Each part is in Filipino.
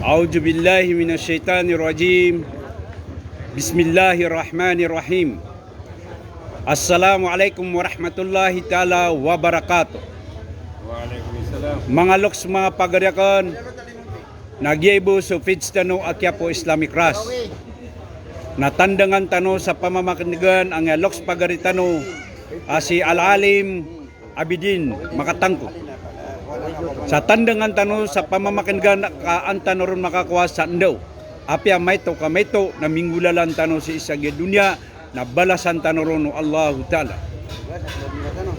A'udzu billahi minasyaitonir rajim. Bismillahirrahmanirrahim. Assalamualaikum warahmatullahi taala wabarakatuh. Waalaikumsalam. Mga loks, mga pagariakan, nagyaybo sa Fidstano Akyapo Islamic Ras. Natandangan tano sa pamamakindigan ang loks pagaritano si Al-Alim Abidin Makatangko. Sa tandangan tano sa pamamakindigan kaan tano ron makakuha sa ndaw. Apya mayto kamayto na minggulalan tano si isagya dunya na balasan tano ron Allahu Ta'ala.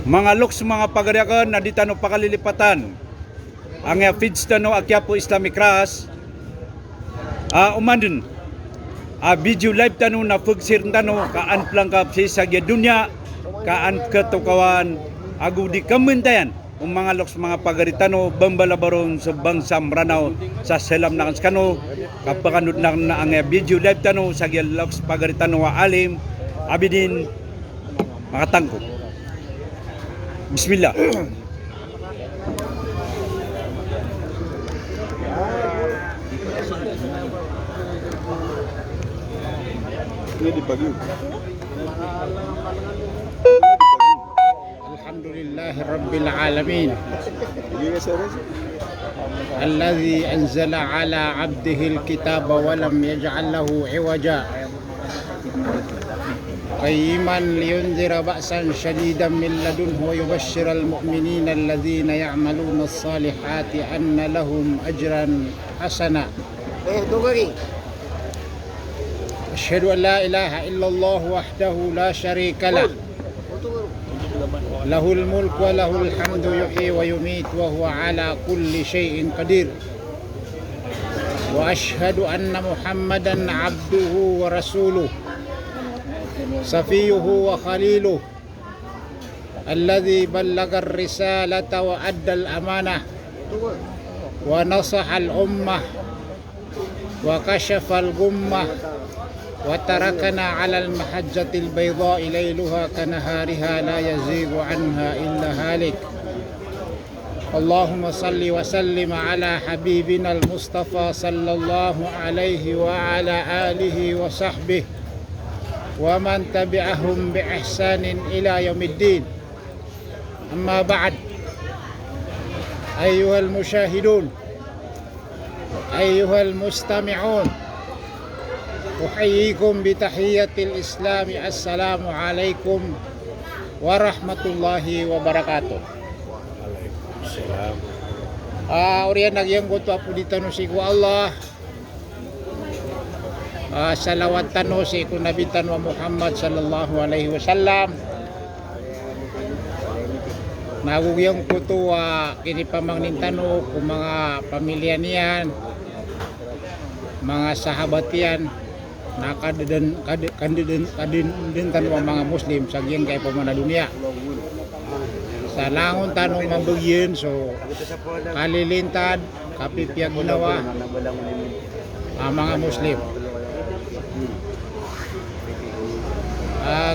Mga loks, mga pagariakan, na di tano pakalilipatan ang Fidstano Akyapo Islamic Ras umandun video live tano na fugsir tano kaan plangkap si isagya dunya kaan katukawan agudi kamentayan mga loks, mga pagaritano bambalabaron sa bangsam ranaw sa selam na kanskano kapakanod na ang video live tano sa loks pagaritano wa Alim Abidin Makatangko. Bismillah. Ini dibagi. Alhamdulillah Rabbil Alamin Alladhi anzala ala abdihi al-kitaba wa lam yaj'al lahu iwaja qayyiman liyunzira ba'san shadidan min ladunhu wa yubashshira al-mu'minina alladhina ya'maluna as-salihati anna lahum ajran hasana. Asyhadu an la ilaha illallah wahdahu la syarika lah lahul mulk wa lahul hamdu yuhyi wa yumit wa huwa ala kulli syai'in qadir. Wa asyhadu anna Muhammadan abduhu wa rasuluh safiyuhu wa khaliluh alladhi ballaga ar-risalata wa adda al-amanah wa nasaha al-ummah wa kashafa al-gummah wa tarakana 'ala al-mahajjati al-bayda'i layluha kanahariha la yazighu 'anha illa halik. Allahumma salli wa sallim 'ala habibina al-Mustafa sallallahu alayhi wa 'ala alihi wa sahbihi wa man tabi'ahum bi ihsanin ila yaumiddin. Amma ba'd. Ayyuhal musyahidun, ayyuhal mustami'un, uhayyikum bi tahiyyatil islami. Assalamu alaikum warahmatullahi wabarakatuh. Waalaikumsalam. Urian nagyang goto apo dito no si Allah. Salawat tano si kunabitan wa Muhammad sallallahu alaihi wasallam. Nagugyang kuto kini pamangnin tano kung mga pamilya niyan, mga sahabat yan, na kadin tanong mga Muslim sa giyang kay pamana dunia. Sa langon tanong mabagyin, so kalilintad, kapipiyag ginawa mga Muslim.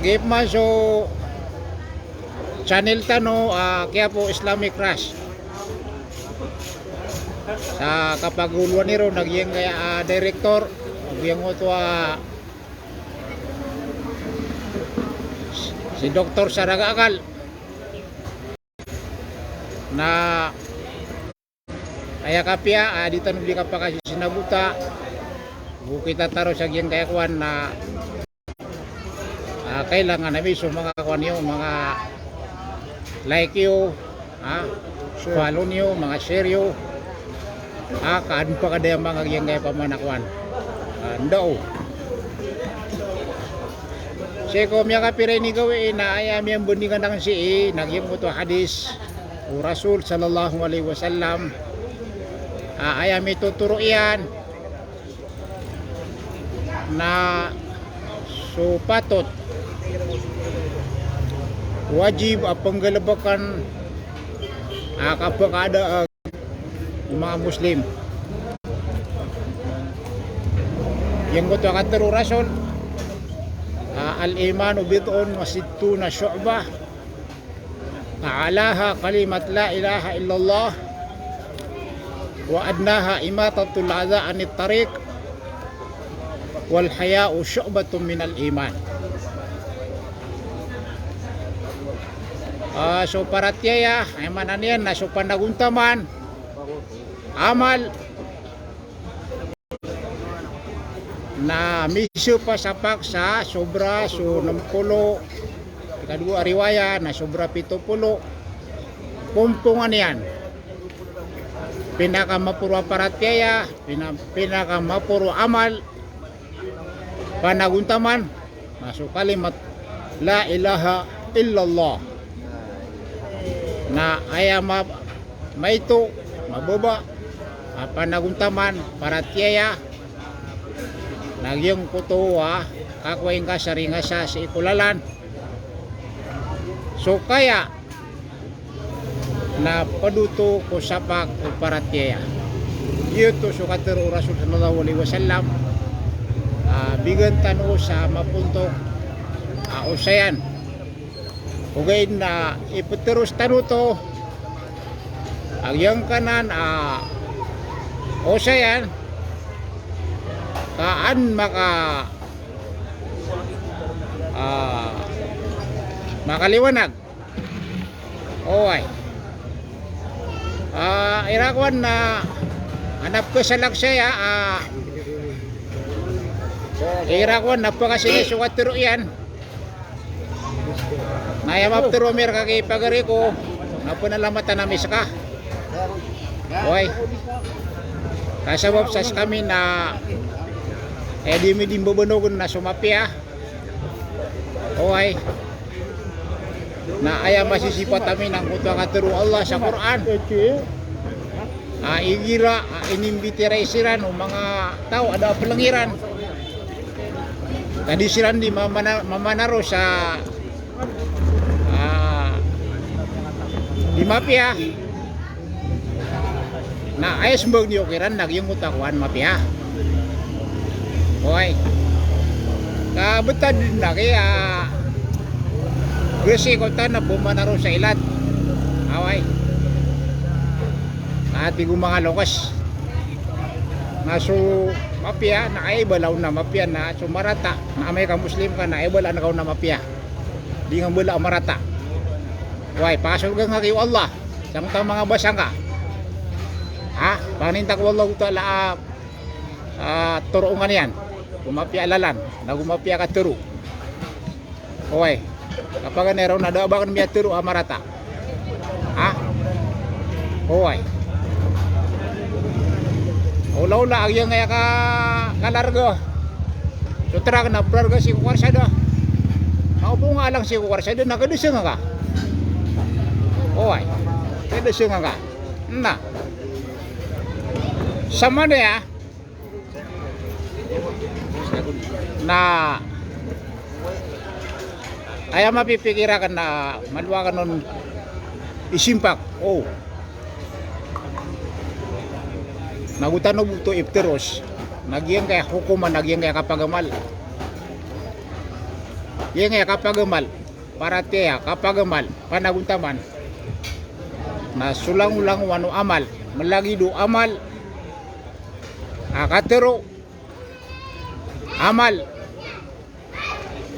Gipman so channel tano kaya po Islamic Ras sa kapaguluan niro nagyeng kaya director yung ito si Dr. Saragakal na kaya kapya dito nabili ka pa kasi sinabuta bukita taro sa giyang kaya kuwan na kailangan namin so mga kuwan nyo, mga like you, follow nyo, mga share you, kaan pa kada yung mga giyang kaya pamanakuan ndaw seko miya kapiray ni gawin na ayam yung bundingan ng si nagyang ko to hadis o Rasul sallallahu alaihi wasallam ayam ituturo iyan na so patot wajib penggalabakan kapag ada mga Muslim yang ko katero Rasul al-imanu bid'un wa sittuna syu'bah a'laha kalimat la ilaha illallah wa adnaha imatatul adha anit tariq wal haya'u syu'batun minal iman. So paratyaya ay mananian na so panaguntaman amal na misyo pa sa paksa sobra so 60 kadua riwaya na sobra 70 pumpungan yan pinakamapuro paratyaya pinakamapuro amal panaguntaman masuk kalimat la ilaha illallah na aya maito mababa panaguntaman paratyaya nagyong kutuwa kakwaing ka saringa sa ikulalan. So kaya na paduto ko sapak o paratyaya yuto sukater o Rasul sallallahu alaihi wasallam bigan tanu sa mapuntok usayan ugay na ipaterus tanuto agyang kanan usayan kaan makaliwanag oy irakwan na hanap ko sa laksaya irakwan napakasini suwatero yan nayamap tero mer kaki pagari ko napunalamatan na miska oy kasabab sas kami na dimi bubanogon na sumapya oy na aya masisipat kami ng kutwa katero Allah sa Quran igira inimbitiraisiran o mga tao ada pelangiran tadi siran di mamanaro sa di mapya na ayos mbag niyo kiran nagyong utakuan mapya oy kabutad na kaya kasi ko ta na bumanaro sa ilat away ati ko mga lokas naso mapya na ay balaw na mapya na sumarata na may ka muslim ka na ay bala na kaw na mapya di nga bala marata way pasok nga kayo Allah sang ta mga basang ka panintak wallahu ta'ala turuungan yan gumapya alalan na gumapya ka turu way kapag neraw na daw bakit miya turu marata way ula-ula agyang nga kalargo sutra na brarga si kuwarsada maupo nga lang si kuwarsada nakadusang ka oy kadusang ka na sama na ya na ay mapipikirakan na maluwakan nun isimpak nagutanog to ifteros nagyang kaya hukuman nagyang kaya kapagamal yang kaya kapagamal parateya kapagamal panaguntaman na sulang-ulang wano amal malagi do amal akatero amal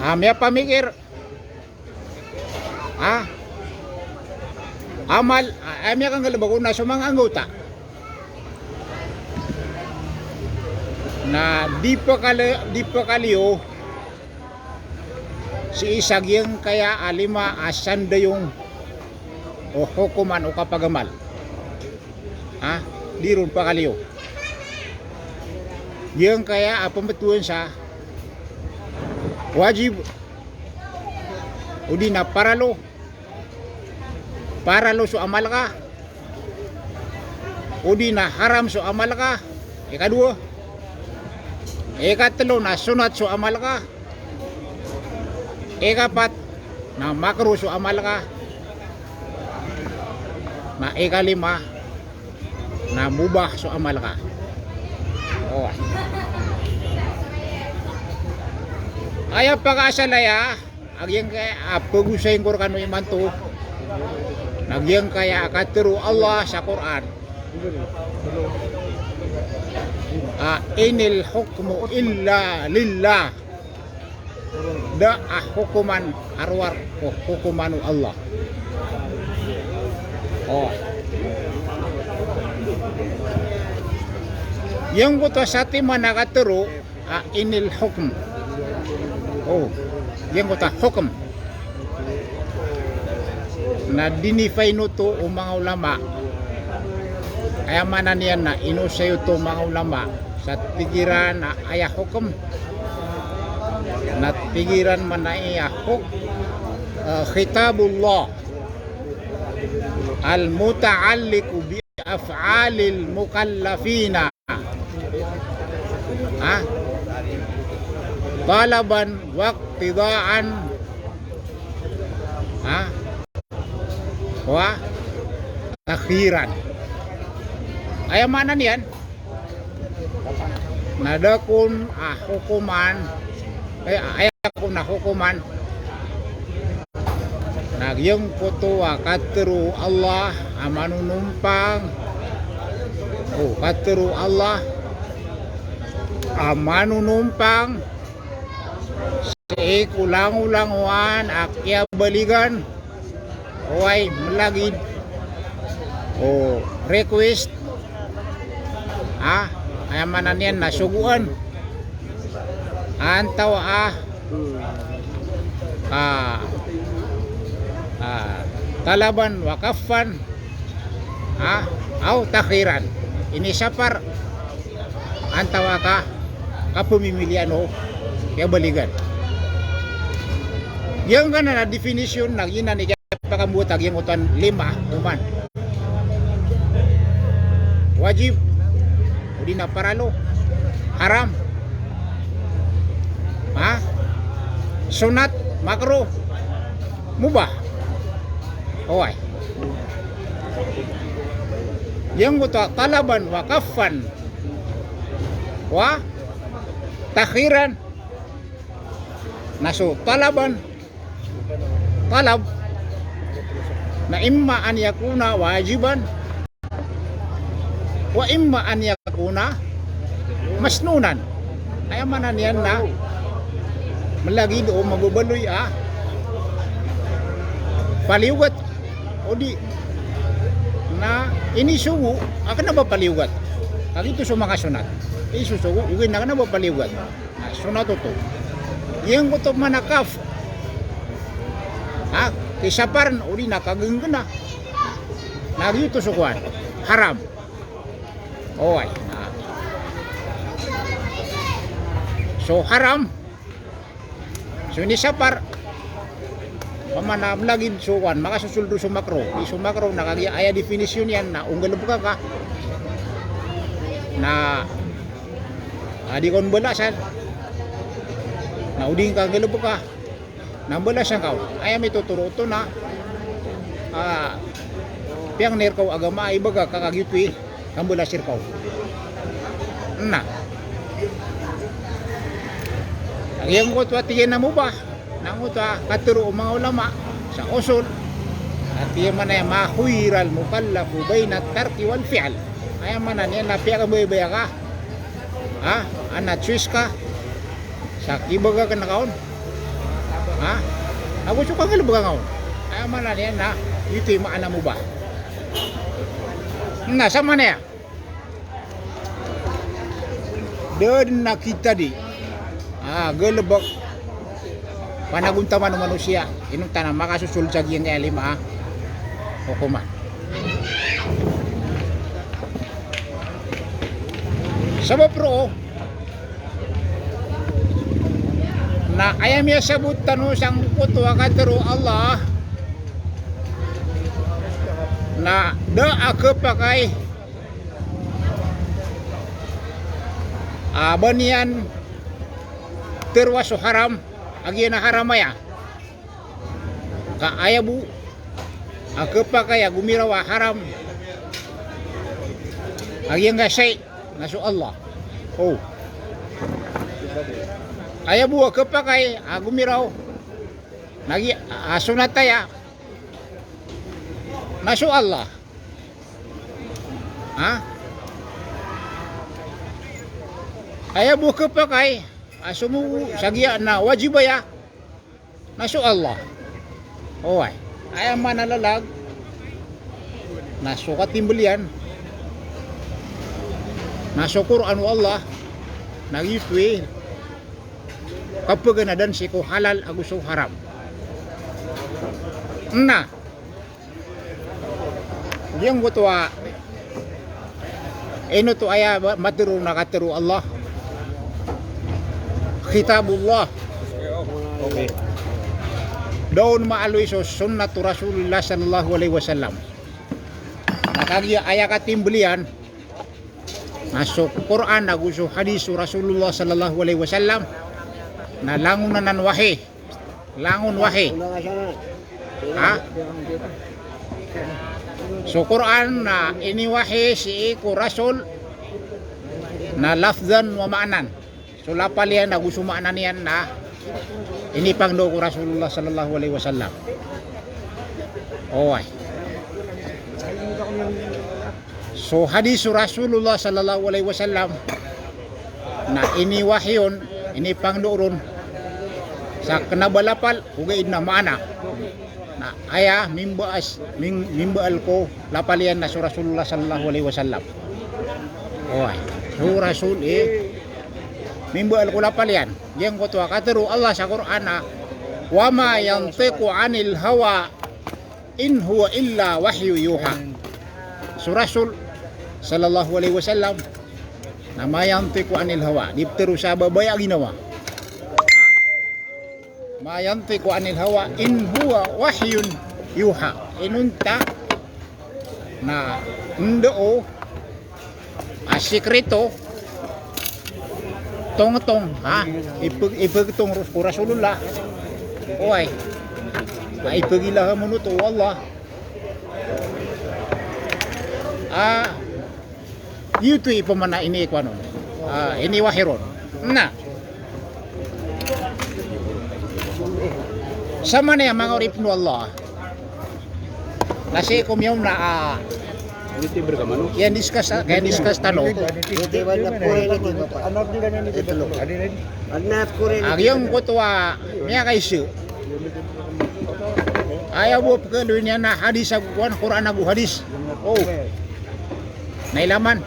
amya pamikir amal amya kang galabag na sa mga anggota na di pa kaliyo si isagyang kaya alima asanda yung o hukuman o kapagamal di ron pa kaliyo yung kaya pambetuan sa wajib o di na paralo so amal ka o di na haram so amal ka ikadua ikatlo na sunat so amal ka ikapat na makruh so amal ka na ikalima na mubah so amal ka Kaya pag-asalaya agyang kaya pagusayin ko kano iman to nagyang kaya katero Allah sa Quran Inil hukmu illa lillah. Da hukuman arwar hukumanu Allah. Oh. Yang kuto sati manakaturo inil hukm. Oh. Yang kuto hukum. Na dinify no to o mga ulama. Kaya manan yan na inusayo to mga ulama sa tigiran na ayah hukum. Na tigiran man na ayah khitabullah al-muta'alliqu bi af'alil mukallafina talaban waqtidaan wa akhiran. Ayaw manan yan nadakon hukuman ayaw ko na hukuman nagyang puto katru Allah amanunumpang katru Allah amanunumpang si kulang-ulanguan akya baligan huwag malagid request ayaw manan yan nasuguan antaw talaban wakafan aw takhiran ini sapar antaw kapumimilian kaya baligan yung na definisyon na yun ni pakambutag yung utan 5 uman wajib di na paralo haram sunat makruh mubah oy yang buta talaban wakafan wa takhiran naso talaban talab na imma an yakuna wajiban wa imma an yakuna masnunan ay manan yan na malagi do magubaloy paliugat o di na inisugo akan na ba paliugat kagito sa mga sunat isusugo ugin na ba paliugat sunat to yung kutob manakaf kisaparan o di nakagenggen na nagito sukuan haram oy so haram so ini sapar pamanam lagi sukuan maka susuldo sumakro isumakro nakagya aya definisyon yan na unggal buka ka na di kon belasan na uding ka gelebo ka na belasan ka aya may tuturo to na piang nerkaw agama ibaga kakagitwi kambulas sirkaw na yang ko to atiyan na mo ba nango ta katuro mga ulama sa usul at yan man ay mahuiral mukallafu bayna tarki wal fi'l ay man yan na piya ka bayabaya ka ana choice ka sa ibaga ka nakaon ako suka nga lubaga ngaon ay man yan na ito yung maana mo ba na sama na yan doon na kita di gelebak panaguntaman ng manusia inong tanang makasusulsag yung lima hukuman sabab pro na ayam ya sabut tanu sang kutwa katero Allah na da pakai abanian terwaso haram agi na haramaya ka ayabu akapakaya gumirawa haram agi nga say nasu Allah ayabu akapakay gumiraw nagi asunataya nasu Allah Ha? Aya buka pakai asumu sagia na wajib ya. Nasu Allah. Oy. Aya manalalag. Nasu katimbelian. Nasu Quran Allah. Nagitwi. Kapag dan siku halal aguso haram. Nah. Yang gutwa ino to aya maturu nakaturu Allah. Kitabullah. Okay. Daun maalui so sunnatu Rasulullah sallallahu alaihi wasallam. Nakagi aya katimbelian masuk Quran aguso hadis Rasulullah sallallahu alaihi wasallam na langunan wahi. Langun wahi. Ha? So Quran na ini wahi si iku Rasul na lafzan wa ma'nan. So lapalian na gusto ma'nan yan na ini pangdo ko Rasulullah sallallahu alaihi wasallam. Oy. So hadis Rasulullah sallallahu alaihi wasallam na ini wahyon ini pangdoron sa kanabalapal ugay na mana na aya mimbaal ko lapalian na sa Rasulullah sallallahu alaihi wasallam. Oy. So Rasul mimbaal ko lapalian yang ko to katero Allah sa Quran na wa ma yantiqu anil hawa in huwa illa wahyu yuha. So Rasul sallallahu alaihi wasallam na ma yantiqu anil hawa diptero sa babaya ginawa. Ma yantiqu anil hawa in huwa wahyun yuha. Inunta na ndoo asikreto tong ha ipagtong Rasulullah. Oy. Ay pagilah mo to wallah. Yuto ipamana ini ko ano. Ini wahiron. Na. Sama na mga orip no Allah. Kasi kumyaw na yan discuss tano. Yung kutwa niya kaysa ayaw mo pagkaluin niya na hadis agwan Quran agu hadis. Oh. Nailaman.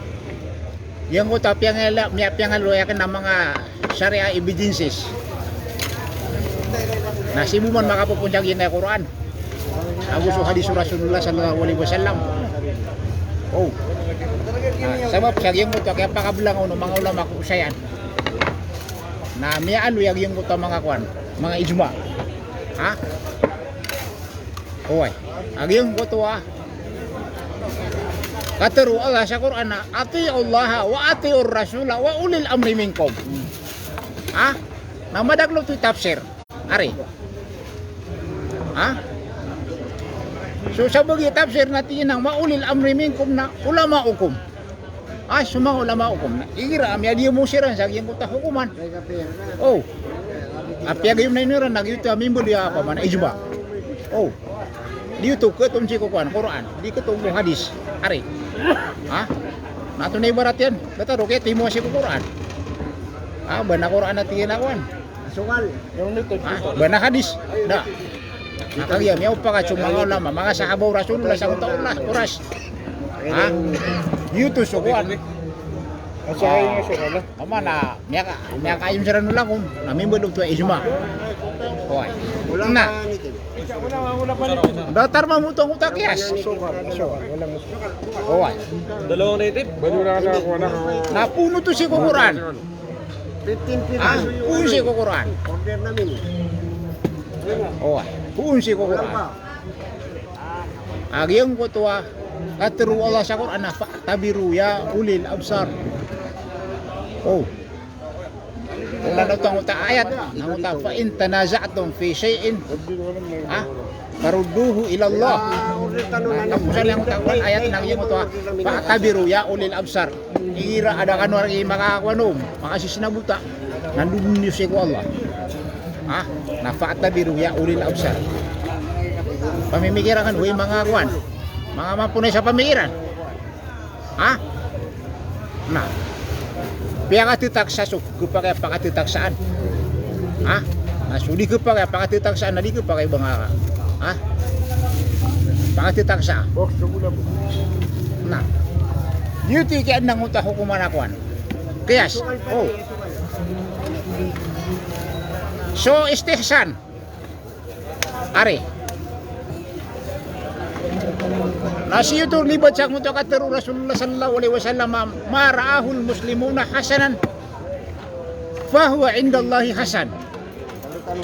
Yung kutwa piangaloyakan ng mga syariah evidences. Na simuman makapupunjang yun na Quran. Aguso hadis Rasulullah sallallahu alaihi wasallam. Oh. Sabab siya yung kuto kaya pakablangaw ng mga ulama ko usayan. Na miya aluyag yung kuto mga kwan, mga ijma. Ha? Oy. Ag yung kuto katero Allah sa Quran na ati Allah wa ati Rasul wa ulil amri minkum. Ha? Na madaglo to tafsir. Ari. Ha? So sa bagi tafsir natin ang maulil amri minkum na ulama hukum. Sumang ulama hukum na igira amya di mo siran sa gyang kuta hukuman. Oh. Apya gayum na iniran nagyuto amimbol ya pa man ijma. Oh. Dito ketum si kuan Quran, di ketum hadis. Ari. Ha? Nato na ibarat yan. Betaro kay timo si Quran. Bana Quran natin awan. Sungal. Yung nito. Bana hadis. Da. Nakagya miyaw pa ka mga ulama mga sahabaw Rasulullah sa taon oras. Ha? Yuto sukuan. Asahin nga siya wala. Ama na miya kayong sira nula kung namimbol to ijma. Hoy. Na. Wala pa nito. Datar mamutong utakyas. Hoy. Dalawang native. Bali wala ka nakakuha na. Napuno to si Quran. 15 puno si Quran. Order namin. Hoy. Puno si Quran. Agyang ko to katru Allah sa Quran na tabiru ya ulil absar. Oh. Kung nanotong uta ayat, nanguta fa in tanaza'tum fi shay'in farudduhu ila Allah. Kapusan lang uta ayat nang yung uta fa tabiru ya ulil absar. Igira ada kanwar makakuanom, makasisinabuta. Nandun niyo si Allah. Na fa tabiru ya ulil absar. Pamimikiran kan huy mga kuan. Mga mapunay sa pamikiran. Ha? Nah, pakatitaksasok kepakai pakatitaksaan. Ha? Nasudi kepakai pakatitaksaan nadi kepakai bangara. Ha? Pakatitaksa. Box na muna po. Nah, beauty kaya nang utah hukuman akuan. Kiyas. Oh. So istihsan. Are. Nasi itu libat sak mutakatir Rasulullah sallallahu alaihi wasallam mara'ahul muslimuna hasanan fahuwa indallahi hasan.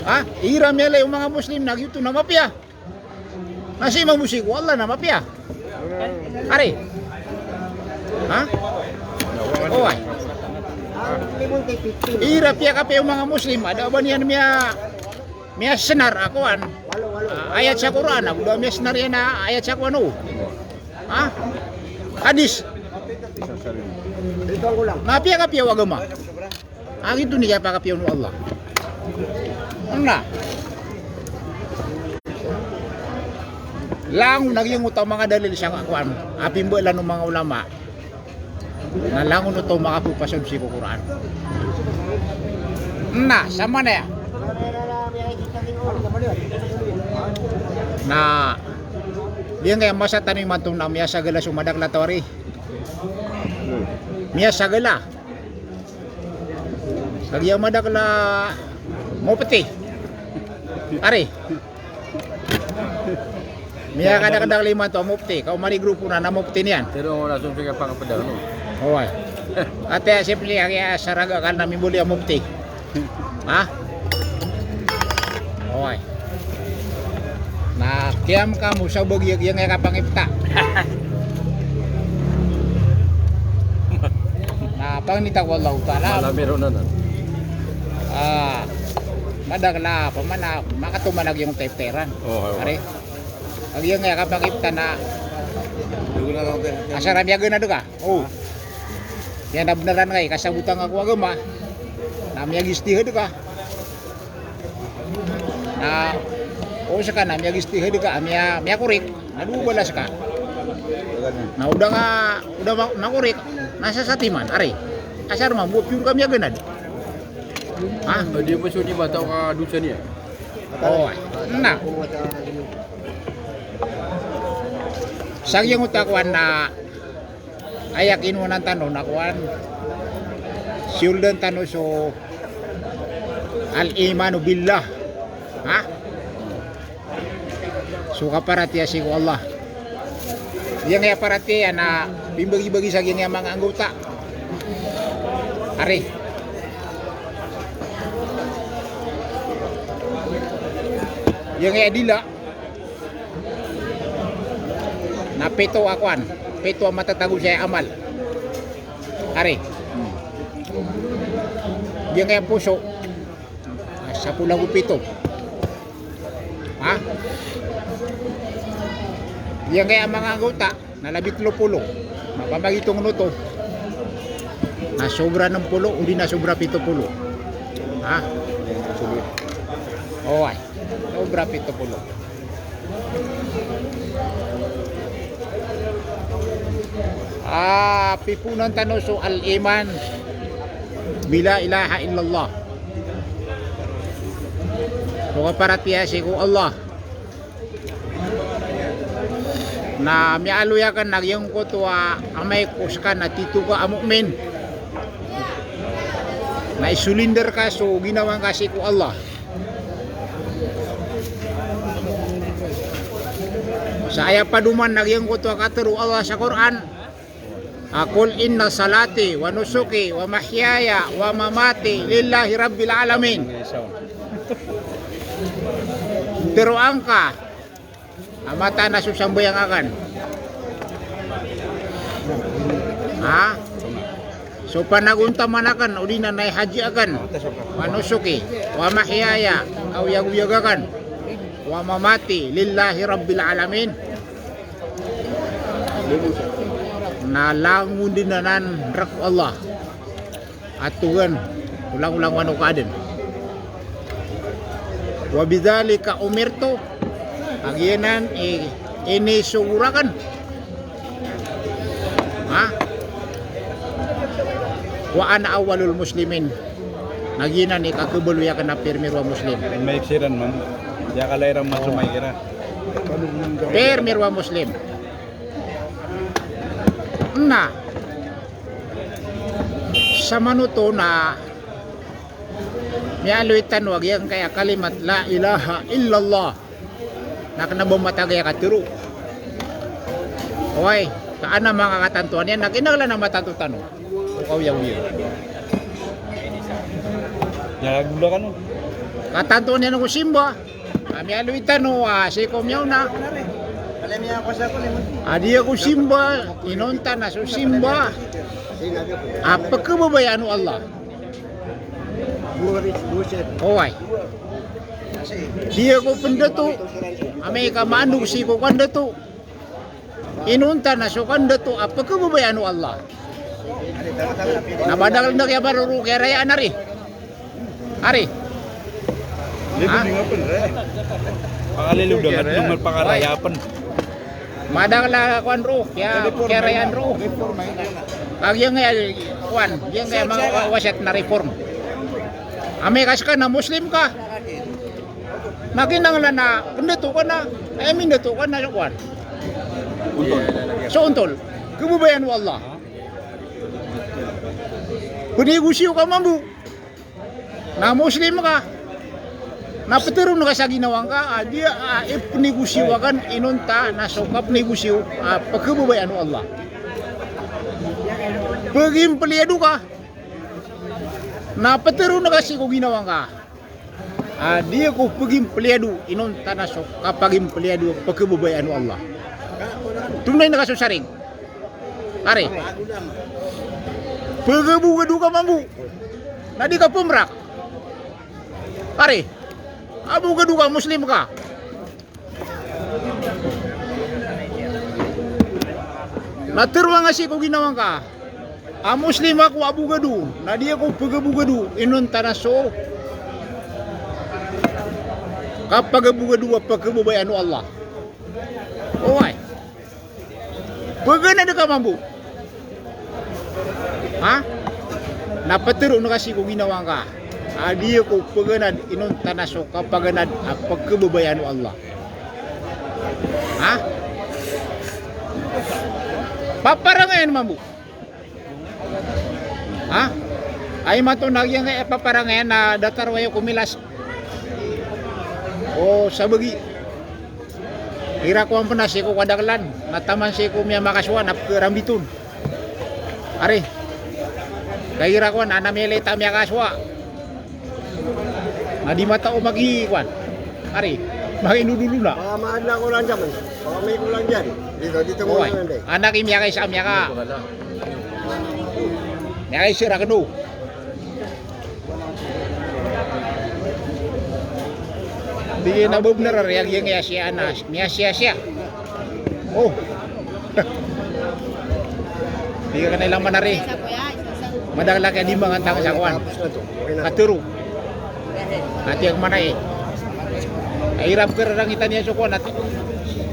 Ah, ira mele yung mga muslim na gitu na mapya. Nasi mamusik wala na mapya. Are. Ha? Oh, ay. Limon kay 15. Ira pia kape yung mga muslim ada ba niyan miya senar akuan. Walo. Ayat sa Quran ako miya senar yan na ayat sa kuano. Ha? Hadis. Ito ang ulang. Mapia kapia wagama. Ang itu niya pa kapia no Allah. Ano? Lang naging utang mga dalil sa akuan. Apimbo lang ng mga ulama. Na lang uno to makapupasod si Quran. Na, sama na ya. Na diyan kaya masa tanong mantong na miya sagala sumadak latawari. Miya sagala. Kagya madak la mo peti. Are. Miya kada-kada lima to mo peti. Kau mari grupo na mo peti niyan. Pero wala sung pika pang padang no. Hoy. Ate simple kaya saraga kan namin buli ang mupti. Ha? Hoy. Na kiam kamu sa bagyag yang kapangipta. Na pangnita wallahu taala. Wala meron na. Ah. Madagla pamana makatumanag yung teteran. Oh, Are. Ang yang kapangipta na Dugo na lang din. asaramiyagan na duka. Oh. Yan na beneran kay kasabutan aku agama. Namanya gistihe duka. Na o saka namanya gistihe duka amya kurik. Aduh balas ka. Nah udah makurik nasa satiman are. Asar mah buat pure kami agenad. Ah, Dia pun sudi batau ka dusa niya. oh. Nah, sagyang utakwan na ayakin mo ng tanong nakuan siuldan tanong so al-imanu billah ha so kaparatiya si Allah yang kaya paratiya na bimbagi-bagi sa gini mga anggota are yang kaya dila na pito akuan pito ang matatagol siya amal are yang kaya puso sa pulang upito ha yang kaya mga anggota na labit lupulo mapamagitong nuto na sobra ng pulo hindi na sobra 70 ha ay sobra 70 pipunan tanong so al-iman bila ilaha illallah so kaparatiya ko Allah na mialuyakan nagyang ko to amay kuskan na tito ka amumin na isulinder ka so ginawang kasi ko Allah sa aya paduman nagyang ko to katero Allah sa Quran Aqul inna salati wa nusuki wa mahyaya wa mamati lillahi rabbil alamin. Pero angka amata na susambayang akan. Ha? So panaguntaman akan udina nay haji akan. Wa nusuki wa mahyaya aw yaguyagakan wa mamati lillahi rabbil alamin. Na langun dinanan rak Allah atugan ulang-ulang wano kaden wa bidzalika umirtu agianan ini sugurakan ha wa ana awwalul muslimin. Nagina ni kakabuluya ka na pirmirwa muslim. May iksiran man. Diya kalairang masumay kira. Pirmirwa muslim. Na sa manuto na mialoy tanwag yan kaya kalimat la ilaha illallah na kanabumatagay ka tiro. Okay, kaan na mga katantuan yan, naginaglan na matatutanong. Ukaw yaw yun. Nagula ka no. Katantuan yan ako simba. Kami aloy tanong, sikom yaw na. Alam niya ako sa limon. Adi ako simba, inonta na so simba. Apa kebabayaan Allah? Buris, buset. Okay. Dia ko pendato. Ame ka mandu si ko kandato. Inunta na so kandato apa kebabayaan Allah? Nabadal na kaya baru kaya raya anari. Ari. Libo nga pa rin. Pakaliluw dagat lumal pakarayapan. Madagla kwan ro, kaya rayan ro. Kag yang kwan, yang kaya mga wasat na reform. Ame kas ka na Muslim ka. Naginanglan na pendato ka na, ay mindato ka na kwan. So untol, kebabayaan Allah. Penegusyo ka mambu. Na Muslim ka. Napetero na sa ginawang ka, dia penegusyo kan inunta na sokap negusyo pagkebabayaan Allah. Pagim peliadu ka. Napetero na kasi ko ginawang ka. Dia ko pagim peliadu inunta na sokap pagim peliadu pagkebabayaan Allah. Tunay na kasusaring. Are. Pagabugadu ka mambu. Nadi ka pemrak. Are. Abu gadu ka Muslim ka. Natirwa nga si ko ginawang ka. Muslim ako abu gadu. Na dia ko pagabu gadu inon tanaso. Kapag abu gadu pagkababayaan Allah. Oy. Pagana ka mambu. Ha? Napatiro na kasi ko ginawang ka. Dia ko paganad inon tanaso kapaganad pagkababayaan Allah. Ha? Paparangayan mamu. Ha? Ay matunag yang paparangayan na datar wayo kumilas. O sabagi. Ira ko ang panasi ko kadaglan. Nataman si ko miya makaswan apkerambitun. Are. Kaya ko na namili tamya kaswa. Di mata o mag-iwan. Ari, makinudulu na. Maadla ko lang dyan. May ko lang dyan. Dito mo lang dyan. Anak imya kay sa amya ka. Mya kay sira kanu. Di na bubner yang ya siya na. Mya siya. Oh. Di ka nilang manari. Madagla kay di mga tao sa kwan. Katuro. Ati ang mana ay irap ka rang itan niya sukon at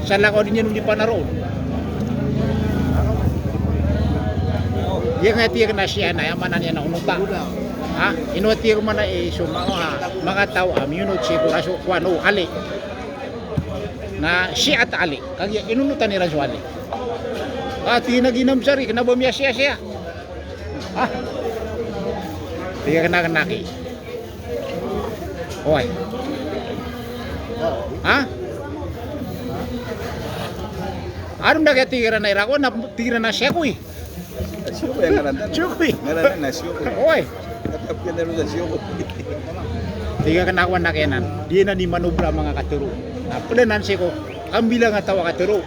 sa lang din niya nung di pa naroon. Yang ati ang nasya na yaman niya na unuta. Ha? Inuati ang mana so mga tao yunod siguro so kwano ali. Na siya at ali. Kaya inunutan ni Rasul ali. Ati naginam sari kinabamya siya. Ha? Tiga kena kenaki. Oy. Ha? Arum na tira na irako na tira na siya ko eh. Siyo ko yung ngalantan. Siyo ko eh. Ngalantan na siyo ko. Oy. Katap ka na rin sa siyo ko. Tiga kenakuan na kenan. Dia na di manubra mga katuro. Na padanan siya ko. Ang bilang nga tawa katuro.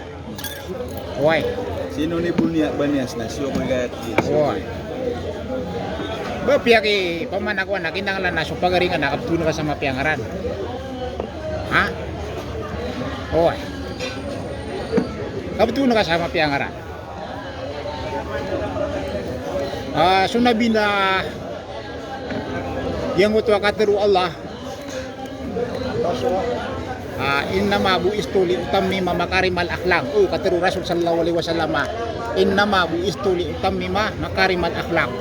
Oy. Sino ni Bunia Banias na siyo ko gayat. Oy. Bapiya ki pamanakuan na kinanglan na so pagaringan na kaptuno ka sa mapiangaran. Ha? Oy. Kaptuno ka sa mapiangaran. Sunabi na yang utwa katiru Allah. Innama buistu li utammima makarimal akhlaq. Oh katiru Rasul sallallahu alaihi wasallam. Innama buistu li utammima makarimal akhlaq.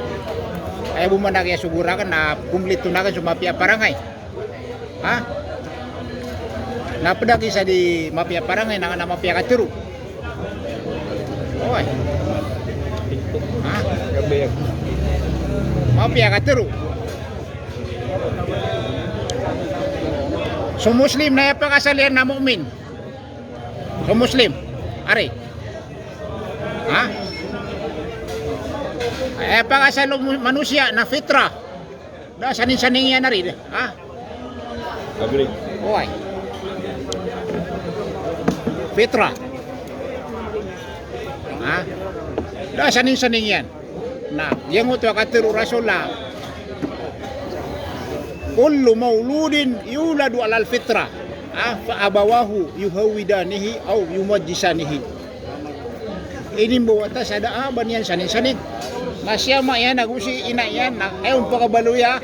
Ay bumana kaya sugurakan na kumplito na kan sa mafia parangay. Ha? Napadaki sa di mafia parangay na mafia katero. Oy. Ha? Mafia katero. So Muslim na yapakasalian na mukmin. So Muslim. Ari. Ha? Ay pakasalo manusia na fitra. Da sanin-saning yan na rin. Ha? Agree. Oy. Fitra. Ha? Da sanin-saning yan. Na, yang uto katero rasulullah. Kullu mauludin yuladu alal fitra. Fa abawahu yuhawidanihi au yumajjisanihi. Ini bawa atas ada aban yan sanin-sanin. Masyama yan nagusi ina yan na ayong pakabaluya.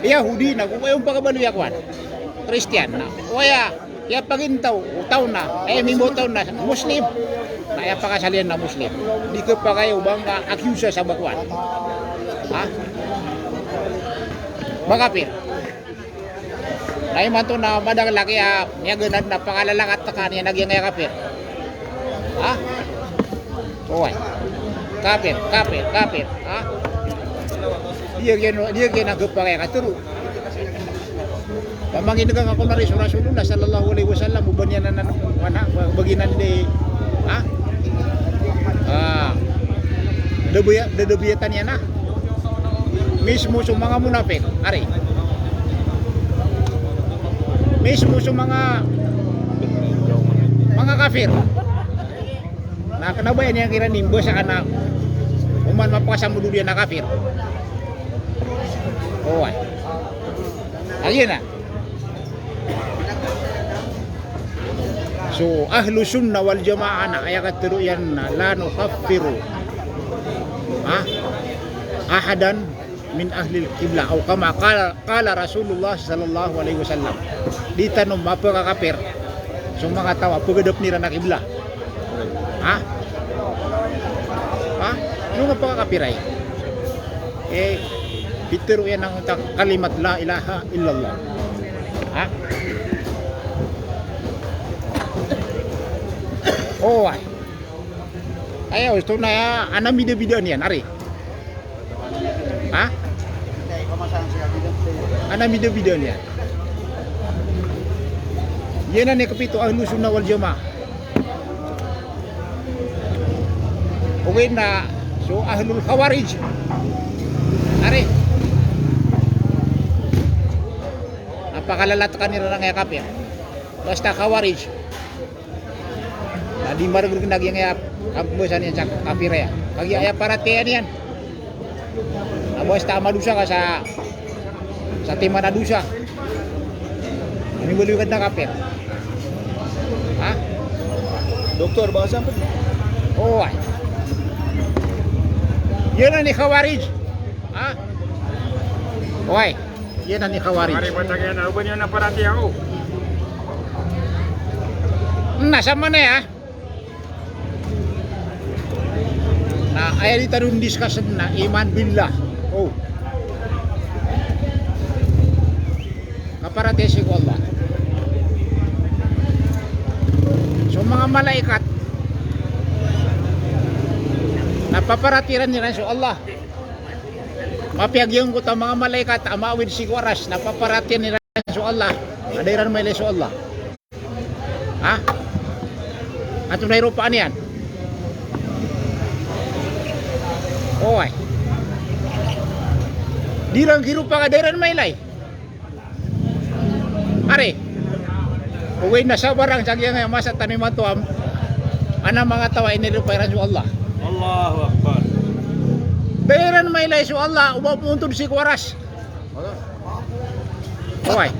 Yahudi ayong pakabaluya kwan. Christian na. Waya ya pagintaw utaw na ay mimotaw na Muslim. Na ya pakasalian na Muslim. Di ko pa kayo bangga akyusa sa bakwan. Ha? Makapir. Nay man to na madang laki ya ganad na pangalalakat ta kaniya nagyang kapir. Ha? Oy. Kapir. Ha? Dia gen nagpakay katuro. Pamangin nga ako na rin Rasulullah sallallahu alaihi wasallam uban yan na baginan di ha? Dedebiyatan yan na. Mismo sa mga munafik, ari. Mismo sa mga kafir. Na kanabayan niya kira nimbo sa kana uman mapakasamudo dia na kafir. Oy. Ayun na. So ahlu sunnah wal jamaah na kaya katero yan na la nukaffiru ahadan min ahli al-qibla o kama kala Rasulullah sallallahu alaihi wasallam di tanong mapakakapir so mga tawa pagadap nira na kibla yung mapakakapir ay pitero yan ang kalimat la ilaha illallah oh ay ayaw ito na anamida-bida niyan ari anamida-bida niyan yan na ni kapito ahlu sunnah wal jamaah okay na so ahlul khawarij ari napakalalat ka nila ng kafir basta khawarij na di marag nagyang abbosan yan sa kafir ya kagi aya paratean yan basta madusa ka sa timana dusa minibuliwad na kafir Doktor, bahasa apa? oh ay yan na ni khawarij oy yan na ni khawarij Mari patagyan na uban yan na parati ako. nasa mana ya na ay di tarun discussion na iman billah oh kaparatesi ko Allah so mga malaikat napaparatiran nila so Allah mapiagyan ko ta mga malaikat amawid sigwaras napaparatiran nila so Allah adairan may so Allah ato na Europaan yan oy di lang hirupa kadairan may lay are uwi na sa barang sagya nga masa taniman to ana mga tawa inirupa so Allah Allahu Akbar. dairan may lay so Allah ubaw puntod si kwaras oy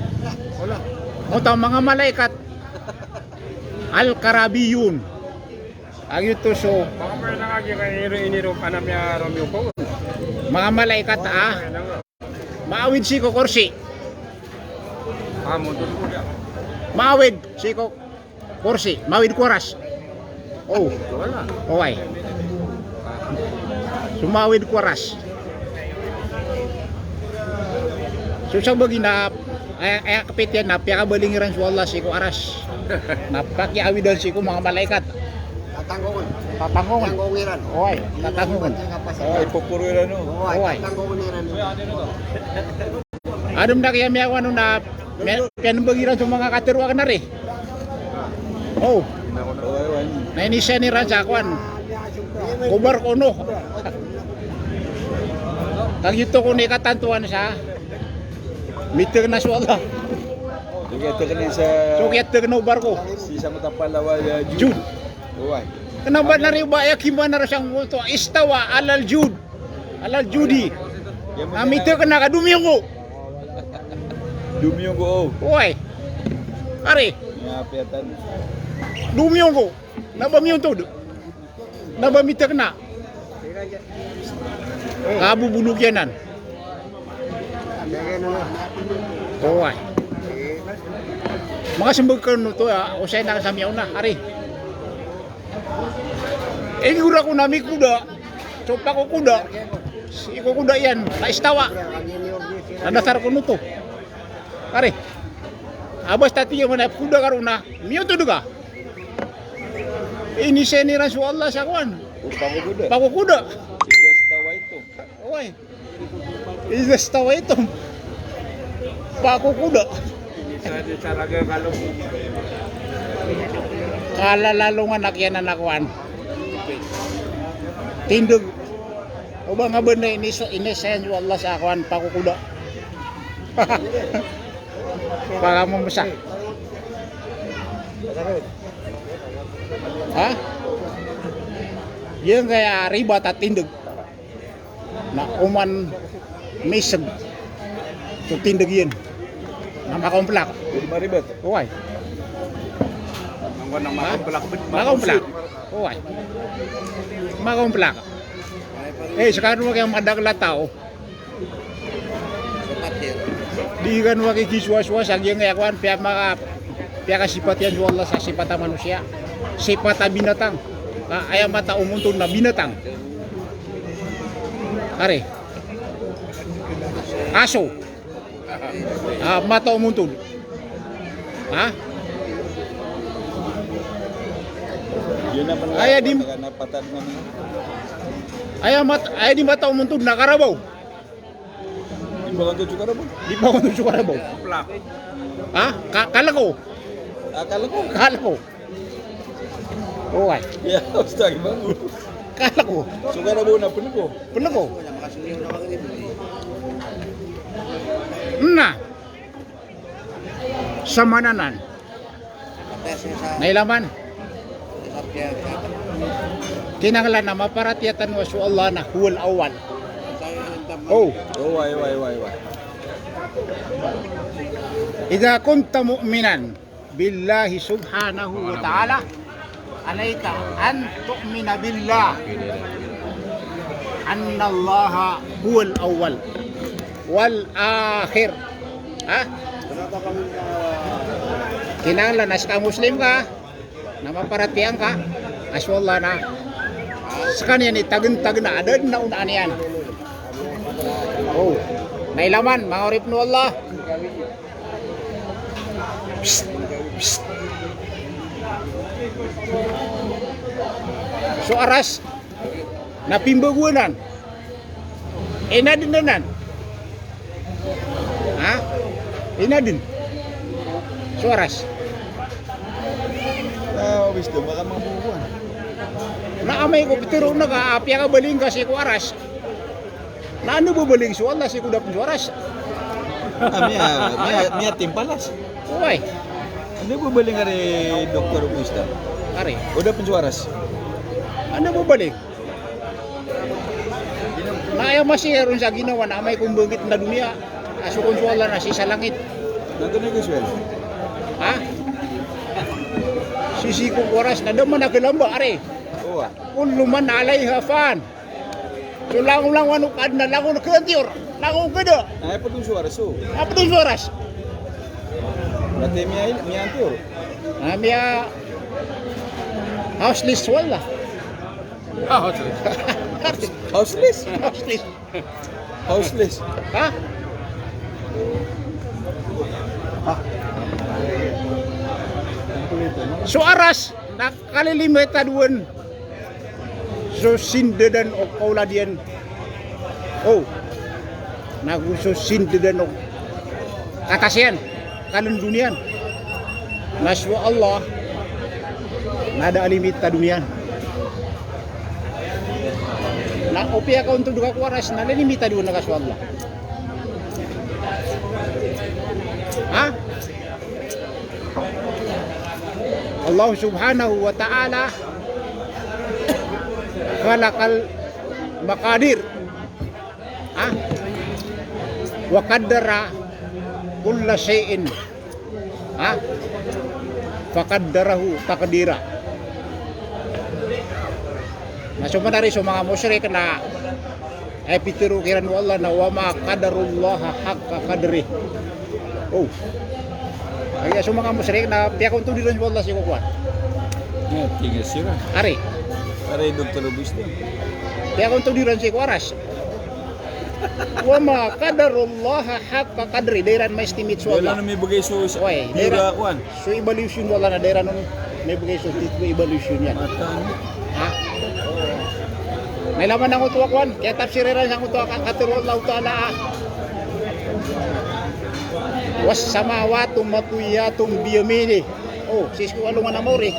wala mo ta mga malaikat Al-Karabiyun. Ang ito so Baka pa nakagi kay inirom anam niya Romeo po. mga malaikat maawid si ko kursi. Mo tulo dia. Maawid si ko kursi, maawid kuras. Oh, Wala. okay. Sumawid kuras. So sa bagi na ay kapit yan na piyakabalingiran sa Allah si ko aras. Napakiawidan si ko mga malaikat. Tatanggungan. Tatangungan. Tatanggungiran. Oy, tatangungan. Ay, pupuruiran no. Oy, tatanggungiran. Adam na kaya miyaw ano na pianabagiran sa mga katirwa ka na rin. Oh, nainisya ni Ran sa akwan. Kubar ko no. Kag ito ko ni katantuan sa mitir na swala. Sige, ito ka sa So kaya tignaw barko. sisa mo tapalawa Jud. Uway. Kenapa na rin ba gimana rasang multo istawa alal jud. Alal judi. Amite ka na kadumiyong ko. Dumiyong ko. Oy. Ari, Ngapiatan. dumiyong ko. Nabamiyong to. Nabamite ka na. Kabubulog yanan. Oy. Mga sembag ka no to usay na kasamiyaw na. Ari. Gura ko nami kuda. Sopa ko kuda. Iko kuda yan. Naistawa. Nadasar ko nuto. Are. Abas tati yung mga kuda karuna. Miyo to duga. Ini seniran su Allah sa kwan. Pakukuda. Pakukuda. Tigas tawa ito. Oy. Istawa ito. Pakukuda. Isa talaga kalong. Kalalalungan nakyanan na kwan. Tindog. O ba nga ba na inisayan yung Allah sa akuan pakukuda? Para mo masak. Ha? Yan kaya riba at tindog. Na uman misag. So tindog yan. Na makomplak. Pwede maribat. Uway. Ang wanang makamplak. Makomplak. Uway. Makomplak. Sekarang wag yang madagla tao. Di kan wag kiswa-swa sagyang yakwan pihak maka pihak sifat yan Allah sa sifat manusia. Sifat binatang. Ayam mata umuntun na binatang. Are. Aso. Mata umuntun. Ha? Yun naman Ay, di- napatad man. Ay di mata umuntun na karabaw. Di ba kanto juga mo? Di pa umuntun sa karabaw. Plak. Ha? Kala ko. Akala ko. Kala ko. Uway. Ya, ustag ba? Kala ko. Sugar mo na puno ko. Bener ko. Na. Samananan. Nailaman. Kinanglan na maparatiatan wa su Allah na huwal awal. Oh, Oh, why. idza kunta mu'minan billahi subhanahu wa ta'ala alayka an tu'mina billah anna Allah huwal awwal wal akhir. Ha? Kinanglan na ka muslim ka na maparatiyan ka aswallah na sa kanya ni tagin-tagin na adad na unaan yan. Oh, nailaman mga orip no Allah. Psst, psst. So aras napimbaguanan inadinanan. Ha? Inadin. So aras Wisdom baka mabubuan. naamay ko pero nakaapya ka baling kasi ko aras. Na ano ba baling so Allah si ko dapat aras. Mia timpalas. Uy, Ano ba baling ari Dr. Wisdom? ari. Udah pensuaras. Ano ba balik? Naya masiyaron sa ginawa na may kumbangit na dunia. Aso konsuala na si sa langit. Nandun na Giswell. Ha? Sisi ko oras na daman nakalamba are. Oo. Kullu man alaiha fan. So lang wanukad na lang ko kantior. Lang kada. Ay pa dun suaras so. Apa tu suaras? Berarti mia antior. Namanya houseless wala. Houseless. Houseless. Houseless. Ha? So aras nakalilimitadwan so sindedan o kauladian. Oh, naguso sindedan o katasian kalendunian. Naswa Allah nada limitadunian. Na opia ka untuk duka kuaras na limitadun na kaswa Allah. Ha? Allah subhanahu wa ta'ala khalaqal maqadir wa qaddara kulla syai'in faqaddarahu taqdira. Nah cuma dari mga musyrik na epitiru kiran Allah na wa ma qadarullaha haqqa qadri. Oh, kaya sa mga musyrik na piyak untuk diron Allah si kukuan. Ya, tinggal sira. Ari, Are Dr. Augusto. piyak untuk diron si kuaras. Wa ma qadarullaha haqqa qadri dairan ma estimate so Wala Allah. na may bagay so Oy, dira kuan. So evaluation wala na dairan nun may bagay so evaluation yan. Matan. Ha? May laman ng utuwa kuan, kaya tafsiriran sang utuwa katuro Allah Ta'ala. Was samawati matwiyatum biyamini. Oh, sisku alungan amore.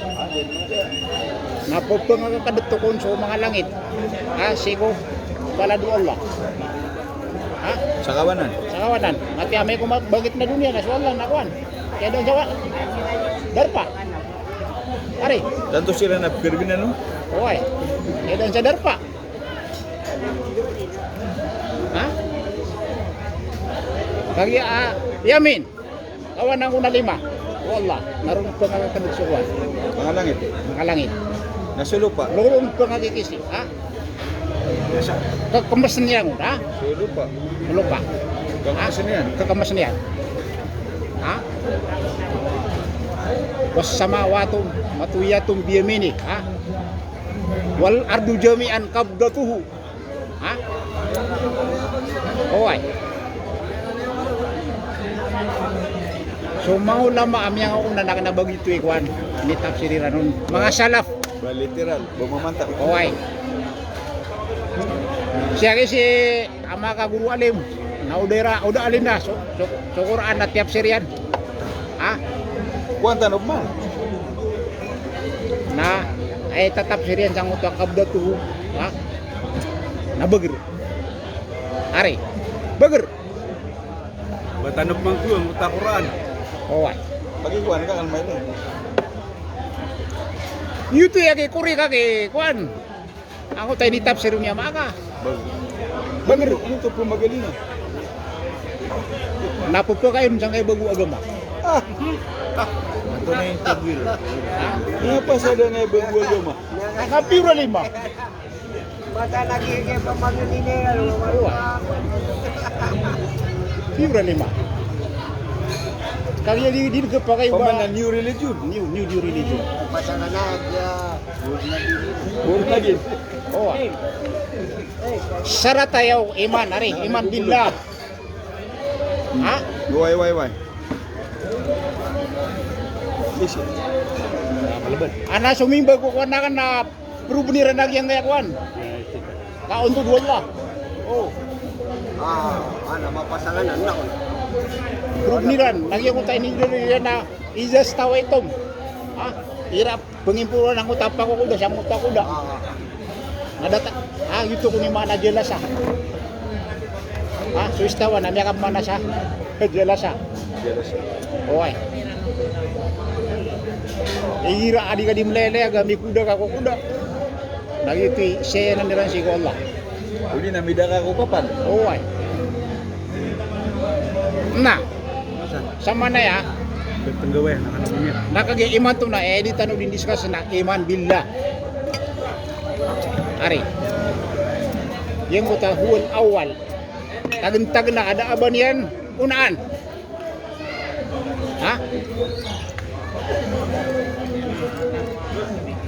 Napupeng ang kadetukon sa mga langit. Sigo pala do Allah. Ha? Sa kawanan. Sa kawanan. Mati amay ko magbangit na dunia na swalla na kuan. Kaya doon jawa. Darpa. Ari. Tanto sila na pirgina no. Oy. Kaya doon sa darpa. Ha? Kaya yamin. Kawan ang una lima. Wallah, naroon pa nga kanagsukuan. Mga langit. Mga langit. Nasa lupa. Naroon pa nga kikisi. Ha? Kekemasan niya mo, ha? Sa lupa. Lupa. Kamasan yan. Kekemasan niya. Ha? Was samawatum matuyatum biyamini. Ha? Wal ardu jami'an qabdatuhu. Ha? Oy. So mau lama am yang una na bagito ikwan ni tafsiriran nun mga salaf. Ba literal. Bumamantap. Oy. Siya kasi ama ka guru alim na udera udah alin na so Quran na tafsirian. Ha? Kuan tanong man. Na ay tatafsirian sang utak qabdatuhu. Ha? Na beger. Ari. Beger. Batanok man ko ang utak Quran. Oy. Pagi kuan ka kalmay ni. Yuto ya kay kuri ka kay kuan. Ako tayo ni tafsir niya maka. Bagir ito po magalina. Napupo kayo sang kay bago agama. Ito na yung tagwil. Kenapa sada nga bagwal mo? Kapiro lima. Mata lagi kayak pembangun ini kalau Piro lima. Kaya di pakai Pamangan new religion. new religion. pasangan aja. Burun lagi. Oh. Syarat tayo iman ari, iman billah. Ha? Why. Yes. Ana sumimba ko kuan kan na perubniran lagi yang kaya kuan. Ka untuk Allah. Oh, Nama pasangan anak. perubniran lagi ko tayo ni na ijas tawa itom. Ha? Irap pengimpulan ang utapa ko kuda siyang utak kuda. Nadata gitu ko ni mana jelas ah. So istawa na miya ka mana sa jelas ah. Oy. Ira adi ka di melele agami kuda ka ko kuda. Lagi tu saya nandiran si Allah. Uli na mida ka ko papan. Oy. Nah, sama na ya. Tenggawe nakanabunya. Nakagi iman to na di tanong din discuss na iman billah. Ari. Yang kota huwal awal. Tagintag na ada aban yan unaan. Ha?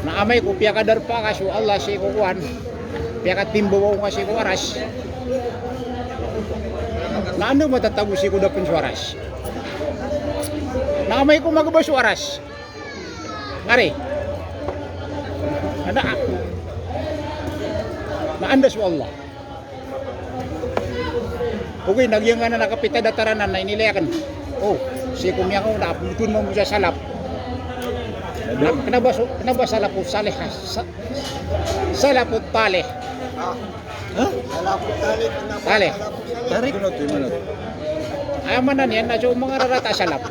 Na amay ko piya kadar pa kaso Allah si kukuan. Piya ka timbaw kasi ko aras. Na ano matatabusi ko na pensuaras? Nakamay ko magabasuaras. Ngari. Ada. Naandas wa Allah. Okay, nagyang nga na nakapita dataranan na inilayakan. Oh, si kumya ko na aputun mo sa salap. Kenapa salaput salih? Salaput talih. Salaput tali. Kenapa Tali. salaput tali? Tarik. Gimana? Ay manan yan, na mga rarata salap.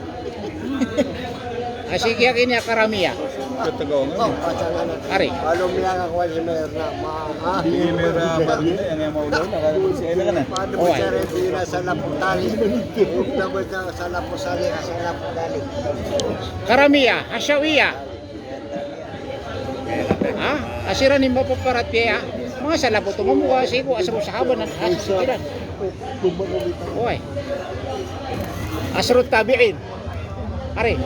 Asik yakin ya karamia. Katagangan. Oh, pasangan na. Ari. Kalau miya ka kuha si Mayor na ma. Di mera marina yang mau lawan nakakapag siya na. Paano mo Okay. siya rin na salaput tali? Huwag na mo siya salaput tali kasi salaput tali. Karamia, hasyawiya. Asiran ni mapaparat ya. Mga salapot mamuha sigo asro sahaban at asiran. Oy. Asrut tabi'in. Ari.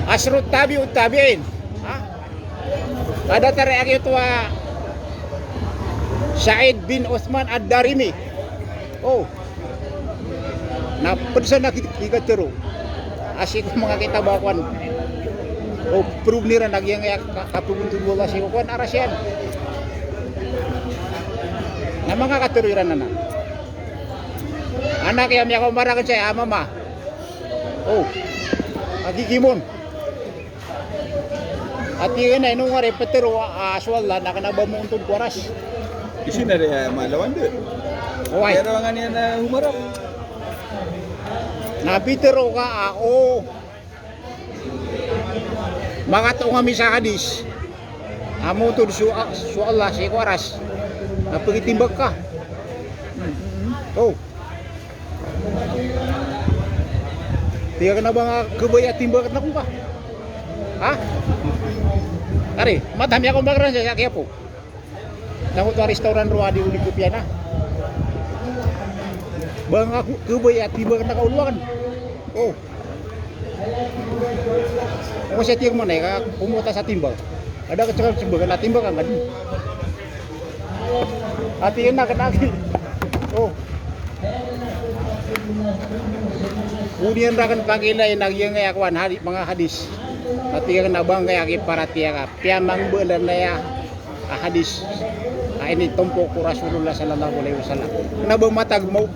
Asrut tabi'ut tabi'in. Kada tareak ito Sa'id bin Uthman ad-Darimi. Oh. Napunsa na kita tero. Asik mga kita bakwan. Oh, prove nira nagyang kapuguntud bola si kuan arasyan. Na mga katururan na. Anak yang ko marakan saya mama. Oh. Agigimon. At yun ay nung repetero aswala na kanaba mo untod kuaras. Isi na rin malawan doon. Oy. Pero ang niya na humarap. Napitero ka ako. Mga to kami sa hadis. Amo to su Allah si kuaras. Napagitimbag ka. Oh. Tiga na ba nga kabay at timbag na ko ka? Ha? Ari, matami ako magran sa kaya po. Nako to restoran ruwa di uli ko na. Bang aku kabay at timbag na kauluan. Oh. Ako sa tiyang manay ka pumunta sa timbag. Ada kecakap timbag na timbag ang gadin. At yun na kanagin. Oh. Kemudian rakan pagilay nagyang akwan mga hadis. Natiga na bang kaya para tiyaga piamang bulan na ya hadis. Ini tumpok ko Rasulullah sallallahu alaihi wasallam. Nabang matag mo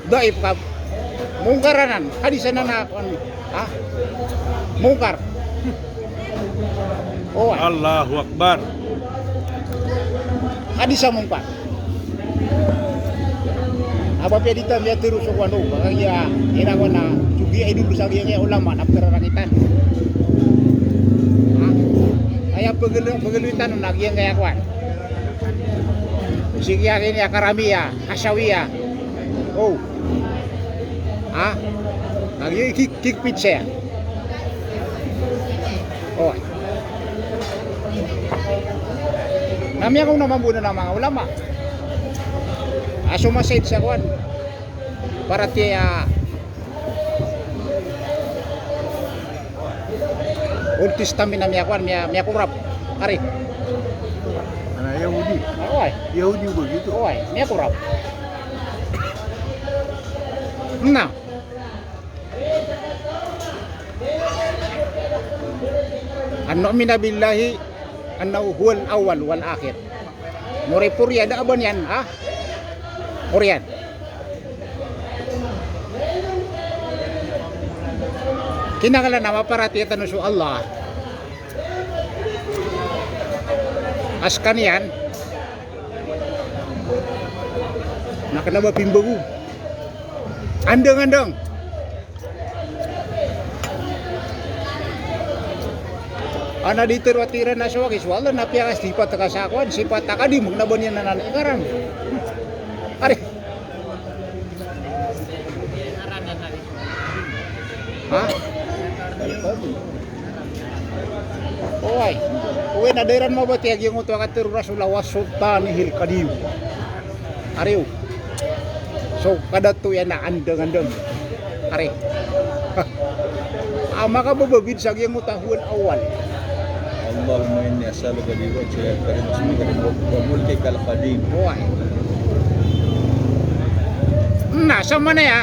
daif ka mungkaranan hadisan na mungkar. Oh, Allahu Akbar. hadis sa mungkar. Apa pia dita dia terus kuano bagaya ina ko na sugi ay dulu sa gaya ulama na perarakitan. Aya paggeluitan na gaya kaya kwan. Sige yakin ya karamia, hasyawiya. Oh. Lagi kick pitch ya. Oh. Nami akong namambuno ng mga ulama. Sumasid sa kwan para tiya Old Testament na miya kwan miya kurap ari Anak Yahudi. oy Yahudi begitu. oy miya kurap na an-nu'mina billahi annahu huwal awwal wal akhir muripurya da aban yan Orian. Kinakalan nama paratiatan su Allah. Askan yan. Nakana ba pimbagu? Andeng-andeng. Ana diterwatiran na suwag iswala na piyakas sifat takasakuan sifat takadi magnaban yan na nanikaran. Ari. Ha? Oy. Uwe na dairan mo ba tiyag yung uto akatir Rasulullah wa sultanihil qadim. Ariw. So kada to yan na andeng-andeng. Ari. Maka bababid sa yung utahun awal. اللهم إني أسألك بوجهك الكريم واسمك وملكك القديم. Buhay. Nasa mana ya?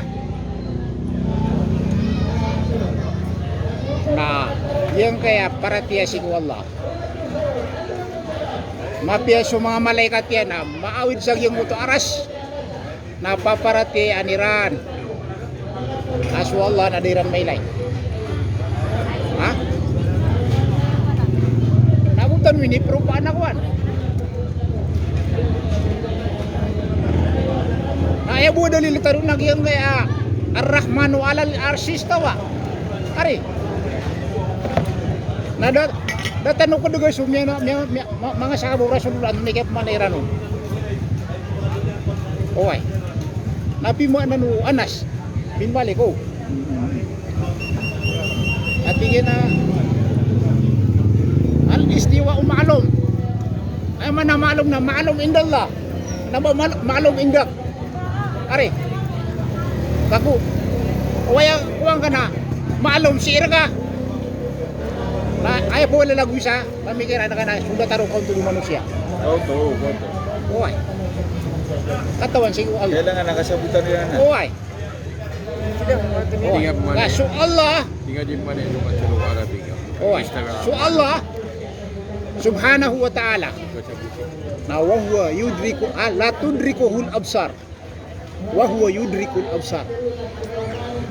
Nah, yang kaya paratiasi ko Allah. Mapia sa mga malaikat yan na maawid sa iyong muto aras. Napaparati aniran. Asu Allah nadiran mailay. Ha? Nabutan mo ini perupaan akuan. Ay bu dalil tarun nagyang kaya Ar-Rahmanu 'alal arsis tawa. Ari. Nada datano ko dugay sumya mga sahabat Rasulullah ni kay manirano. Oy. Nabi mo nanu Anas bin Malik ko. Ati na al-istiwa ma'lum. Ay man ma'lum na ma'lum indallah. Na ma'lum indak. Ari, kaku, uang kana, maalum si Irga. Nah, ayaw po wala lagu isa, pamikiran na kana, sudah taruh kau untuk manusia. Oo. Uway. Katawan si Allah. Kailangan nakasabutan yan. Uway. Kaso Allah. Tinggal di mana itu macam Arabic. Uway. So Allah, subhanahu wa ta'ala. Nah, wa huwa yudriku, la tudrikuhul absar. Wa huwa yudrikul absar.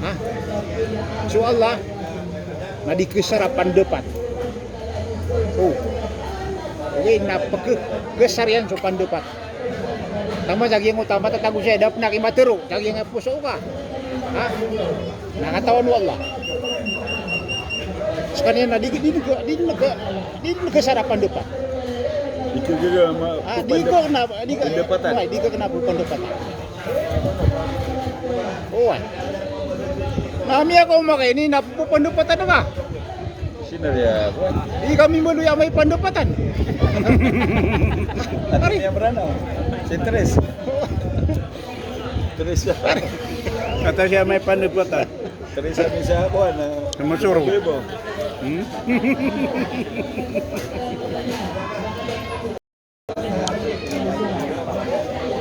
Ha? So Allah na di kesarapan depan. Oh. Oke, na kesarian so pandepat. Tama jagi yang utama tatagu saya dap nak imatero, jagi yang puso ka. Ha? Nakatawan mo Allah. Sekarang na di kesarapan depan. Itu juga Di ko kena pendapatan. Oh, nami ako umakay ini napupandupatan ka. Sinar ya, Juan. Di kami maluya may pandupatan. Ano niya berano? Si Tres. Tres siya. Kata siya may panupatan. Tres siya sa Juan. Sumusuro.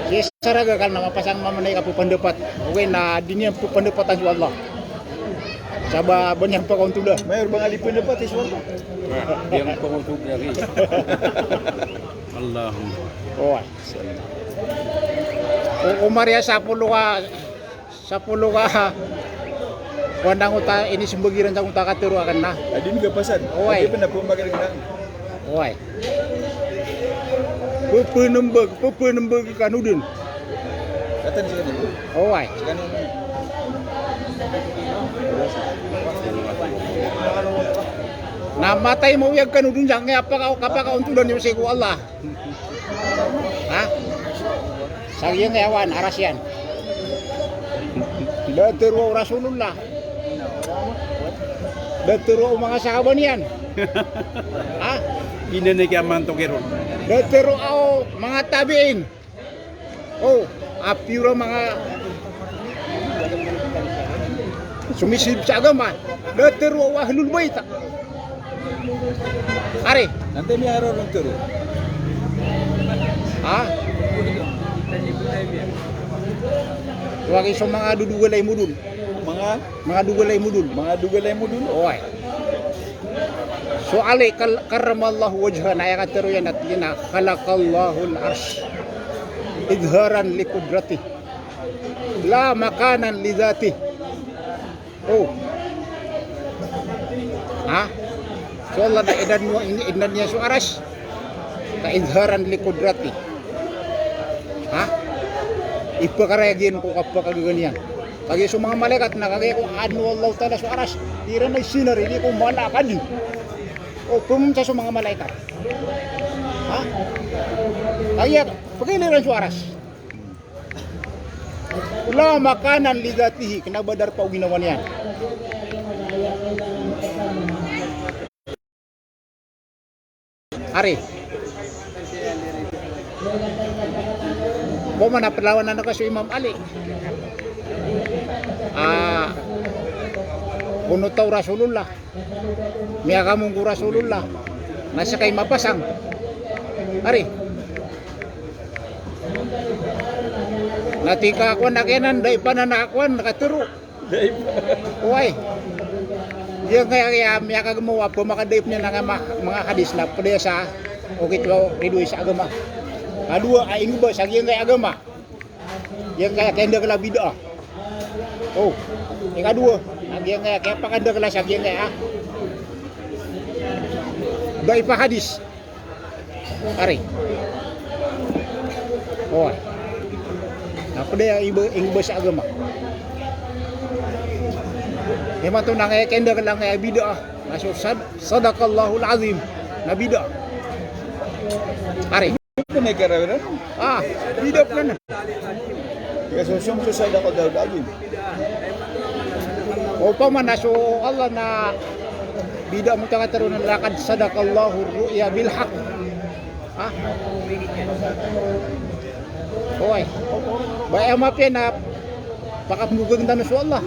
Yes, saraga kan nama pasang mamanay ka pupandupat. Okay na di niya pupandupatan sa Allah. Saba banyak pa kung tuda. Mayor bang alipin dapat iswan. Yang pengutuk lagi. Allahumma. Oh. Umaria sa pulo ka Wandang uta ini sembagiran sa uta katero akan na. Adin juga pasan. Oy. Tapi pernah pemakai dengan. Oy. Pepenembag kanudin. Kata ni sini. Oy. Sekarang ini. Namatay mo yung kanudin dyan, kaya kapakauntulan yung siku Allah. Ha? Sagyang yawan, aras yan. Datiro Rasulullah. Datiro mga sahabat niyan. Ha? Ginanig ang mantokiron. Datiro mga tabiin. Oh, apura mga sumisib sa agama. Datiro ahlul bait. Are, Nanti ni arah orang tu. ha? Wagi sa mga dudugalay mo dun. Mga dugalay mo dun. Mga dugalay mo dun. Oy. So ali karramallahu wajha na yakatero yan at yun na khalaqallahu al-arsh idharan li kudrati la makanan li dhati. Oh. Ha? So Allah na idan niya so arash ka idharan li kudrati. Ha? Ipakaragin ko kapag kaganyan. Kaya sa mga malaikat na kagaya kung ano Allah ta'ala sa aras, tira na sinar, hindi ko malakad. O pumunta sa mga malaikat. Ha? Kaya, pagkiliran sa aras. Wala makanan lidatihi, kinabadar pa o ginawa niyan. Ari. Boma na perlawanan na kasi Imam Ali. Kuno tau Rasulullah. Miya kamong ku Rasulullah. nasa kay mapasang. Ari. Natika ako na kenan day pa na nakakwan nakaturo. Uy. Yung kaya miya kagawa po makadayop niya ng mga hadis na pwede sa okay to kiduy sa agama. Kadua ay ingo ba sa yung kaya agama. Yung kaya kenda kala bid'ah. Oh. Yang kedua, yang kaya pakanda kala sa yung kaya. Dai pa hadis. Ari. Oh. Apa dia ibu sa agama? Memang tu nak kenda kelang bid'ah. Masuk sadaqallahul azim. Na bid'ah. Ari. Ito na ikaraw na. Bid'ah pula. Kasusong to sa dako daw lagi. Opa man so Allah na bid'ah mo tagataron na lakad sadaqallahu ru'ya bil haq. Oy. Ba mape na pakapmugang tanong sa Allah.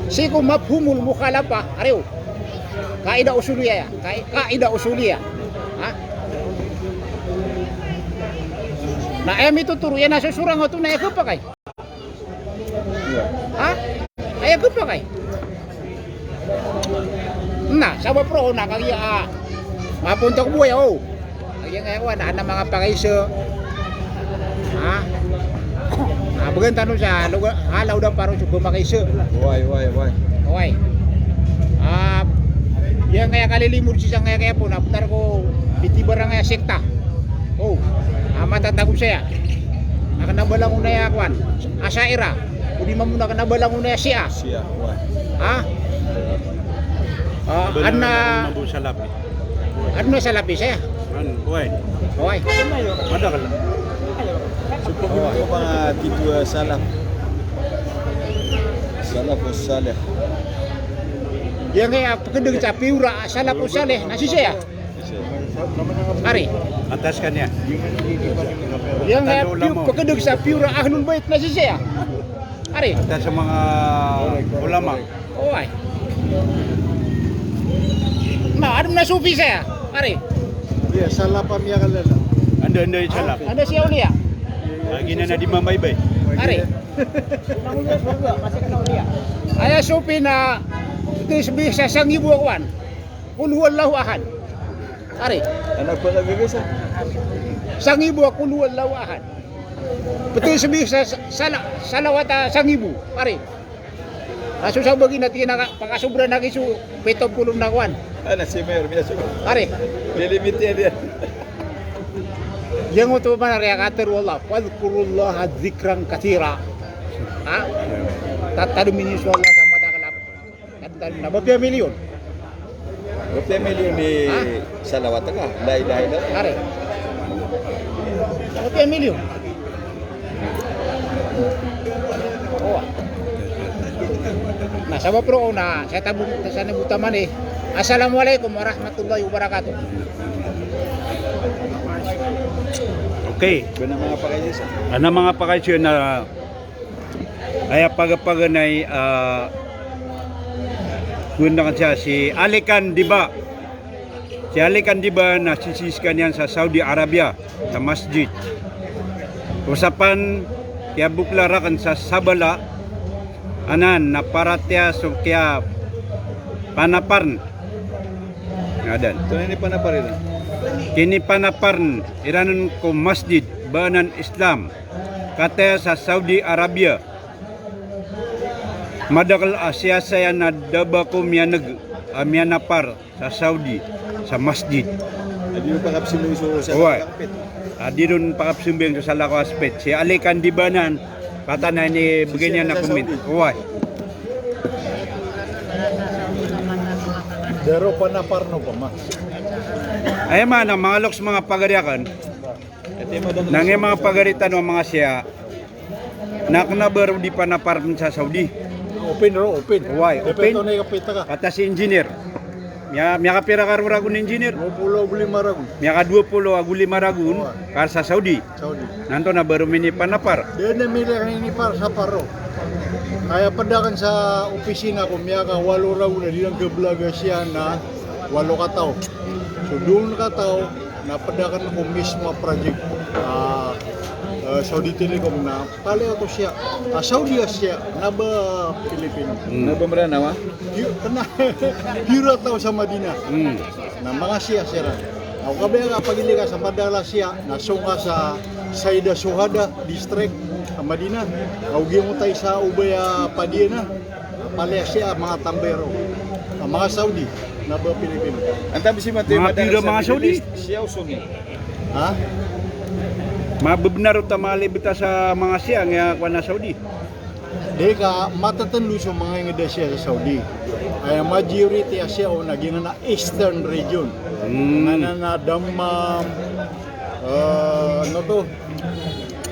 Siku mafhumul mukhalafah ariw. Kaidah usuliyah ya. Kaidah usuliyah. Nah, itu turu ya nasa surang itu na ko pa kay. Ay ko pa kay. Nah, sabi pro na kaya mapunta ko buhay kaya ngayon na mga pakaiso. Bagan tanong sa halaw daw parang sa bumakaiso. Why? Okay. Yang kaya kalilimod siya kaya po napuntar ko biti barang kaya sekta. Matatagom siya. Nakanabalang una ya kwan. Asaira. Kung mo nakanabalang una ya siya. Why? Ano sa lapis siya? Uy. Okay. Madakal. Supong ko mga titu salaf. Salafus salih. Yang kaya pagkadang sa piura salafus salih nasi siya. Ari. Atas kan ya. Yang kaya pagkadang sa piura ahlul bait nasi siya. Ari. Atas sa mga ulama. Okay. Nah, ada na sufi saya. Ari. Ya, salah pamiya kalala. Anda salap. Anda siya ulia. Lagi na di mamay-bay. Ari. Aya sufi na tisbi sa sangibu kawan. Kul huwallahu ahad. Ari. Anak pa nagagasa. Sangibu kul huwallahu ahad. Betul sabi sa salawata sangibu. Ari. Aso sa bagi natin pakasubra na kisu 70 na kawan. Si Mayor, biasa. Ari. Lilimiti dia. Yang untuk mana reakator wallah, wadkurullaha dzikran katsira. Tatadu min insyaallah sama dah kalap. Tatadu na berapa million? Berapa million di salawat ka? La ilaha illallah. Are. Berapa million? Nah, sama pro na saya tabung sana butaman eh. Assalamualaikum warahmatullahi wabarakatuh. Okay. Kuna mga pakaysa. Ano mga pakasyo na ay pagapaganay gunda kan siya si Alikan Diba. Si Alikan Diba na sisiskan yan sa Saudi Arabia sa masjid. Usapan kaya buklara kan sa Sabala anan na paratya so kaya panaparn. Ngadan. Tunay ni panaparin. Kini panaparn iranon ko masjid banan Islam kata sa Saudi Arabia. Madakal Asia saya na daba ko mianapar sa Saudi sa masjid. Adi pa kapsimu sa kapit. Adi ron pakapsumbeng sa lako aspet. Si Alikan Dibanan kata na ni begini na comment. Uway. Daro panaparno pa ma. Ay man ang mga loks mga pagariakan. Nang mga pagaritan ng mga siya naknabar di panaparn sa Saudi. Open ro, open. Uway, Depende open. na kapita ka. Kata si engineer. Miya kapira karuragun engineer. Mo pulo buli maragon. Miya ka 20 aguli maragun kar sa Saudi. Saudi. Nanto na baru mini panapar. Dia na mila ni par sa paro. Kaya padakan sa opisina ko miya ka 8 raw na dilang keblaga siya na 8 ka tao. So doon ka tao, napadakan ako mismo project Saudi Telecom na pali ako siya. Saudi siya, naba Pilipino. Nabamranawa? Hira tao sa Madina. Na mga siya sira. Ako kabe nga pagili ka sa madala siya, nasunga sa Saida Suhada District sa Madina. Augi mo tayo sa Ubaya Padina. Pali siya mga tambero. Mga Saudi, naba Pilipino. Ang tabi si Mateo, Mga pira mga Saudi. Siya usungi. Ha? Mabubnar ta malibita sa mga siya nga kuan na Saudi. Di ka matatando sa mga nga siya sa Saudi. Ay majority siya o naging na Eastern region. Na Dammam, ano to?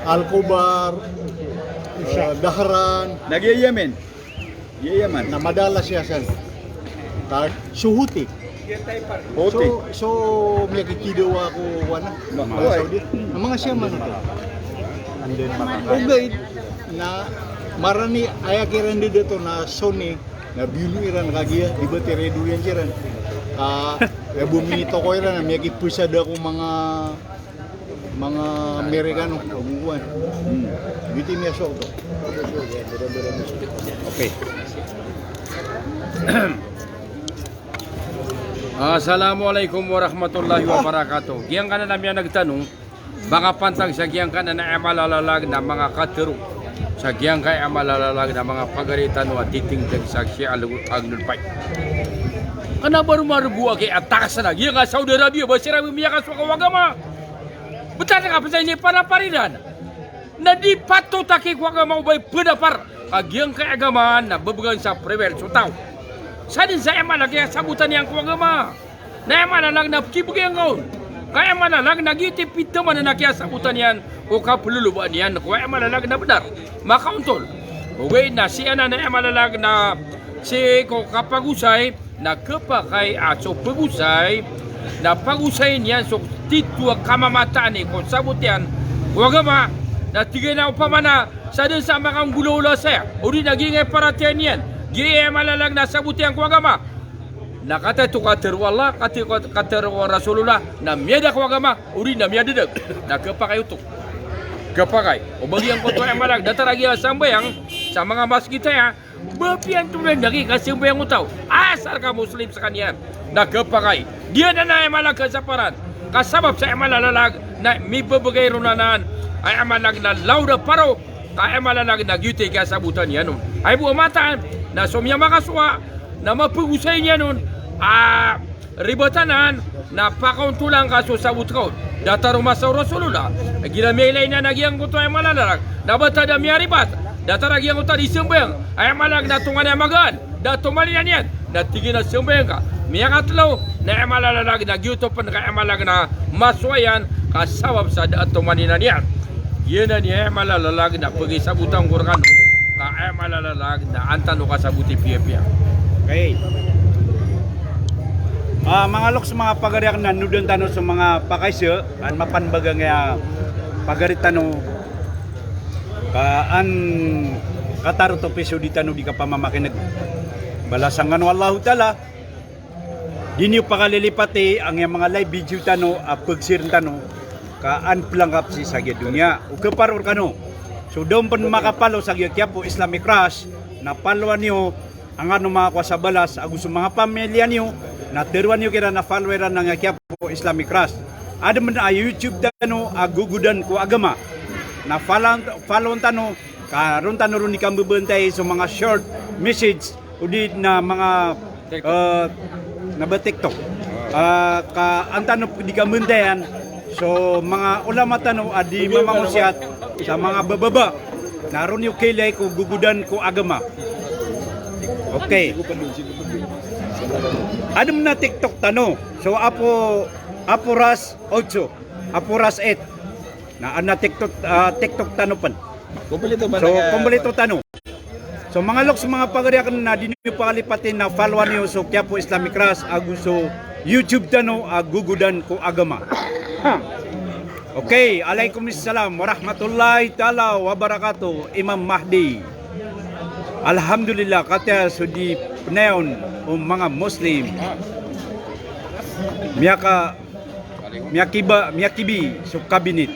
Al-Kubar, Dahran, Nag-Yemen. Yemen. na madala siya sa Suhuti. Hote. So may kikido ako wana mga Saudi. Ang mga siya man ito. And then okay na marani ayakiran dito na Sony na biluiran kagiya di ba tiredo yan siran. Bumito ko iran na may kipusada ko mga Amerikano uguan. Biti niya so to. Okay. Assalamualaikum warahmatullahi wabarakatuh. Giyang ka na namin nagtanong, baka pantang sa giyang ka na malalalag na mga katero. Sa giyang ka malalalag na mga pagaritan o titingtag sa siya agnulpay. Kana baru marubuwa kay atakas na giyang ka Saudi Arabia, basira mimiyakas wa kawagama. Betul ka pa sa ini panaparidan. Na di pato taki wagama ubay pedapar. Giyang ka agamaan na babugan sa prevel sutaw. Sa din sa ema lagi sabutan yang kuagama. Na ema lalag na kibugay ngayon. Kaya ema lalag na gitip ito man na nakiya sabutan yan o kapululuban yan. Kaya ema lalag na benar. Makauntol. Uwi na siya na ema lalag na si ko kapagusay na kapakay aso pagusay na pagusay niyan so titwa kamamataan ni kung sabot yan. Kuagama na tigay na upamana sa din sa mga gulula saya. Uri naging paratian yan. Gaya malalag na sabuti ang kuagama. Nakata itu kater wallah, kater Rasulullah na miyada kuagama, uri na miyada dag. Na kepakai utuk. Kepakai. O bagi yang kotor yang malag, data lagi sambayang sa mga mas kita ya. Bapian tulen lagi kasi sambayang utaw. Asal ka muslim sa kanyan. Na kepakai. Dia na na malag kasaparan. Kasabab sa malalalag na may babagay runanan ay malag na lauda paro. Kaya malalag na gyute ka sabutan yan. Ay buwa mataan na sumya makaswa na mapag-usay niya nun ribatanan na pakauntulang kaso sabut ko. Data rumah sa Rasulullah. Ginamilay na nagyang kuto ay malalalag. Nabata na miya ribat. Data nagyang kuto di sembeng. Ay malag na tungan ay magan. Dato malian yan. Natigin na sembeng ka. Miya katlaw na ay malalalag na gyuto pa na ay malag na maswayan kasawab sa dato maninan yan. Yan na niya malalalag na pag-isabutang kurkan. Ay malalalag na antano kasabuti piya-piya. Okay. Mga loks, mga pagariak na nudon tano sa mga pakaisyo an mapanbaga nga pagarit tano kaan kataro to peso di tano di ka pamamakinag balasangan wallahu taala dinyo pakalilipati ang mga live video tano pagsir tano kaan plangkap si sagya dunya o kaparor kano. So doon pa makapalo sa Quiapo Islamic Rush na paluan niyo ang ano mga kwasabalas agus mga pamilya niyo na teruan niyo kira na followeran ng Quiapo Islamic Rush. Ada man ay YouTube tano agugudan ko agama na follow tano karon tano ron ni kambebentay sa mga short message udi na mga na ba TikTok. Ka antano di kambentayan so mga ulama tano adi mamangusyat sa mga bababa naron yung kilay ko gugudan ko agama. Okay. Ano na TikTok tano? So Apuras 8, Apuras 8. Na ana TikTok tano pan. Kompleto ba? So kompleto tano. So mga loks, mga pagariakan na di niyo pakalipatin na followan niyo so Quiapo Islamic Rush aguso YouTube tano agugudan ko agama. Okay, alaikumussalam warahmatullahi taala wabarakatuh. Imam Mahdi. Alhamdulillah kata sudi penayon mga Muslim. miyakibi sa kabinet.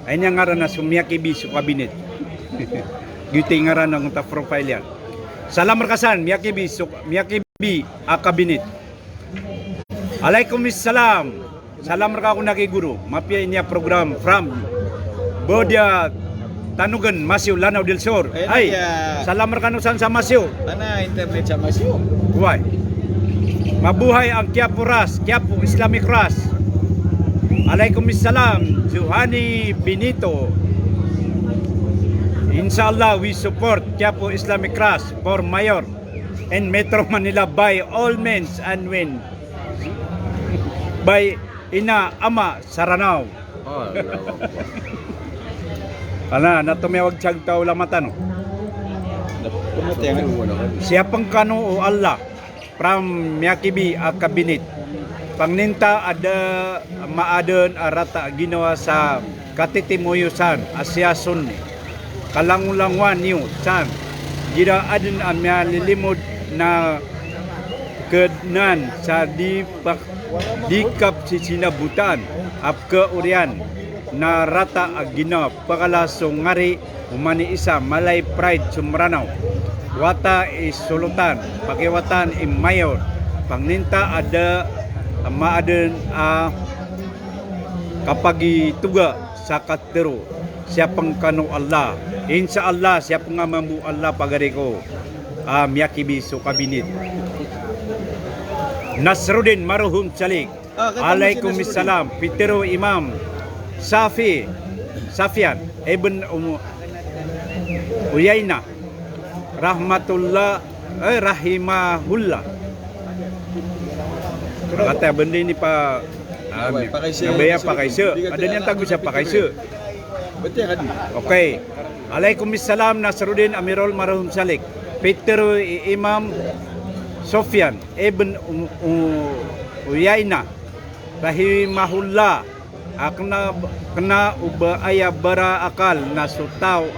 Ay niya ngaran na sa miyakibi sa kabinet. Giti ngaran ng ta profile yan. Salam rakasan miyakibi a kabinet. Alaikumussalam. Salam raka ako nakiguro. Mapia niya program from Bodia Tanugan, Masyo, Lanao del Sur. Ay, salam raka no sa Masyo. Ana internet sa Masyo. Why? Mabuhay ang Quiapo Ras, Quiapo Islamic Ras. Alaikumussalam, Juhani Benito. Inshallah, we support Quiapo Islamic Ras for Mayor and Metro Manila by all means and win. By Ina Ama Saranaw. Ana, natumewag tiyag tao lamatan. Siapang kano o Allah from Miyakibi a kabinet. Pangninta ada maaden arata ginawa sa katitimuyosan asyason kalangulangwan niyo san jira adin amya lilimod na kednan sa dikap sisinabutan apke urian na rata agina pakalasong ngari umani isa malay pride sumranaw wata isulutan pakiwatan imayor pangninta ada maaden kapag ituga sa katero siapang kano Allah insya Allah siapang amamu Allah pagari ko miyakibi so kabinet Nasruddin Marhum Salik. Alaikumussalam. Pitero Imam Safian Ibn Uyayna Rahimahullah. Kata benda ini Pak Nabaya pakai se. Ada yang tahu siapa pakai se. Betul kan? Okey. Alaikumussalam Nasruddin Amirul Marhum Salik. Pitero Imam Sofyan Ibn Uyayna Rahimahullah kena ubaya bara akal na sutaw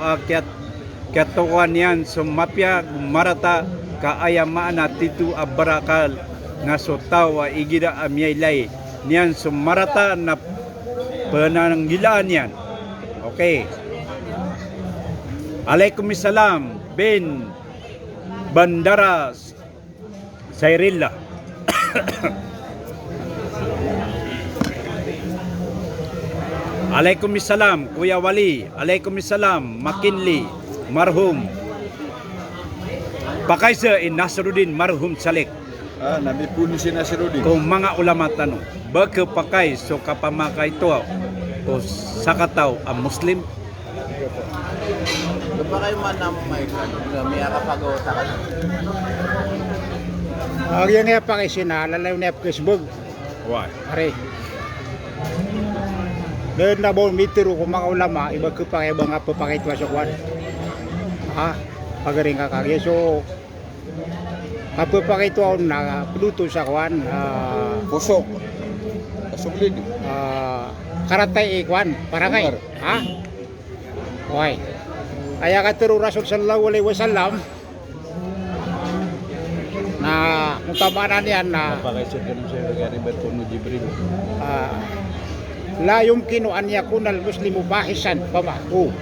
kiatuan yan sumapya marata kaaya maana titu abarakal na sutaw igida amyaylay niyan sumarata na pananggilaan yan. Okay. Alaikumussalam bin Bandara Sairilla. Alaikumussalam Kuya Wali. Alaikumussalam Makinli Marhum Pakaisa in Nasruddin Marhum Salik. Nabi pun si Nasruddin. Kung mga ulama tanong, baka pakay so kapamakay to o sakataw ang Muslim? Kapag man na may kapag-uta ka. Ang yan pa kay sinalalaw na Facebook. Why? Are. Doon na bon mitiro ko mga ulama iba ko pa ibang apa pa kay tuwasokwan. Pagaring ka kagya so apa pa kay tuwa na pluto sa kwan Pusok. Pasuklid. karatay ikwan parangay. Why? Aya ka tiro Rasul sallallahu alaihi wasallam na mutabanan yan na Pakaisip ka nung siya kagari Bertono Jibril. la yumkinu an yakuna al-muslimu fahishan pamahu.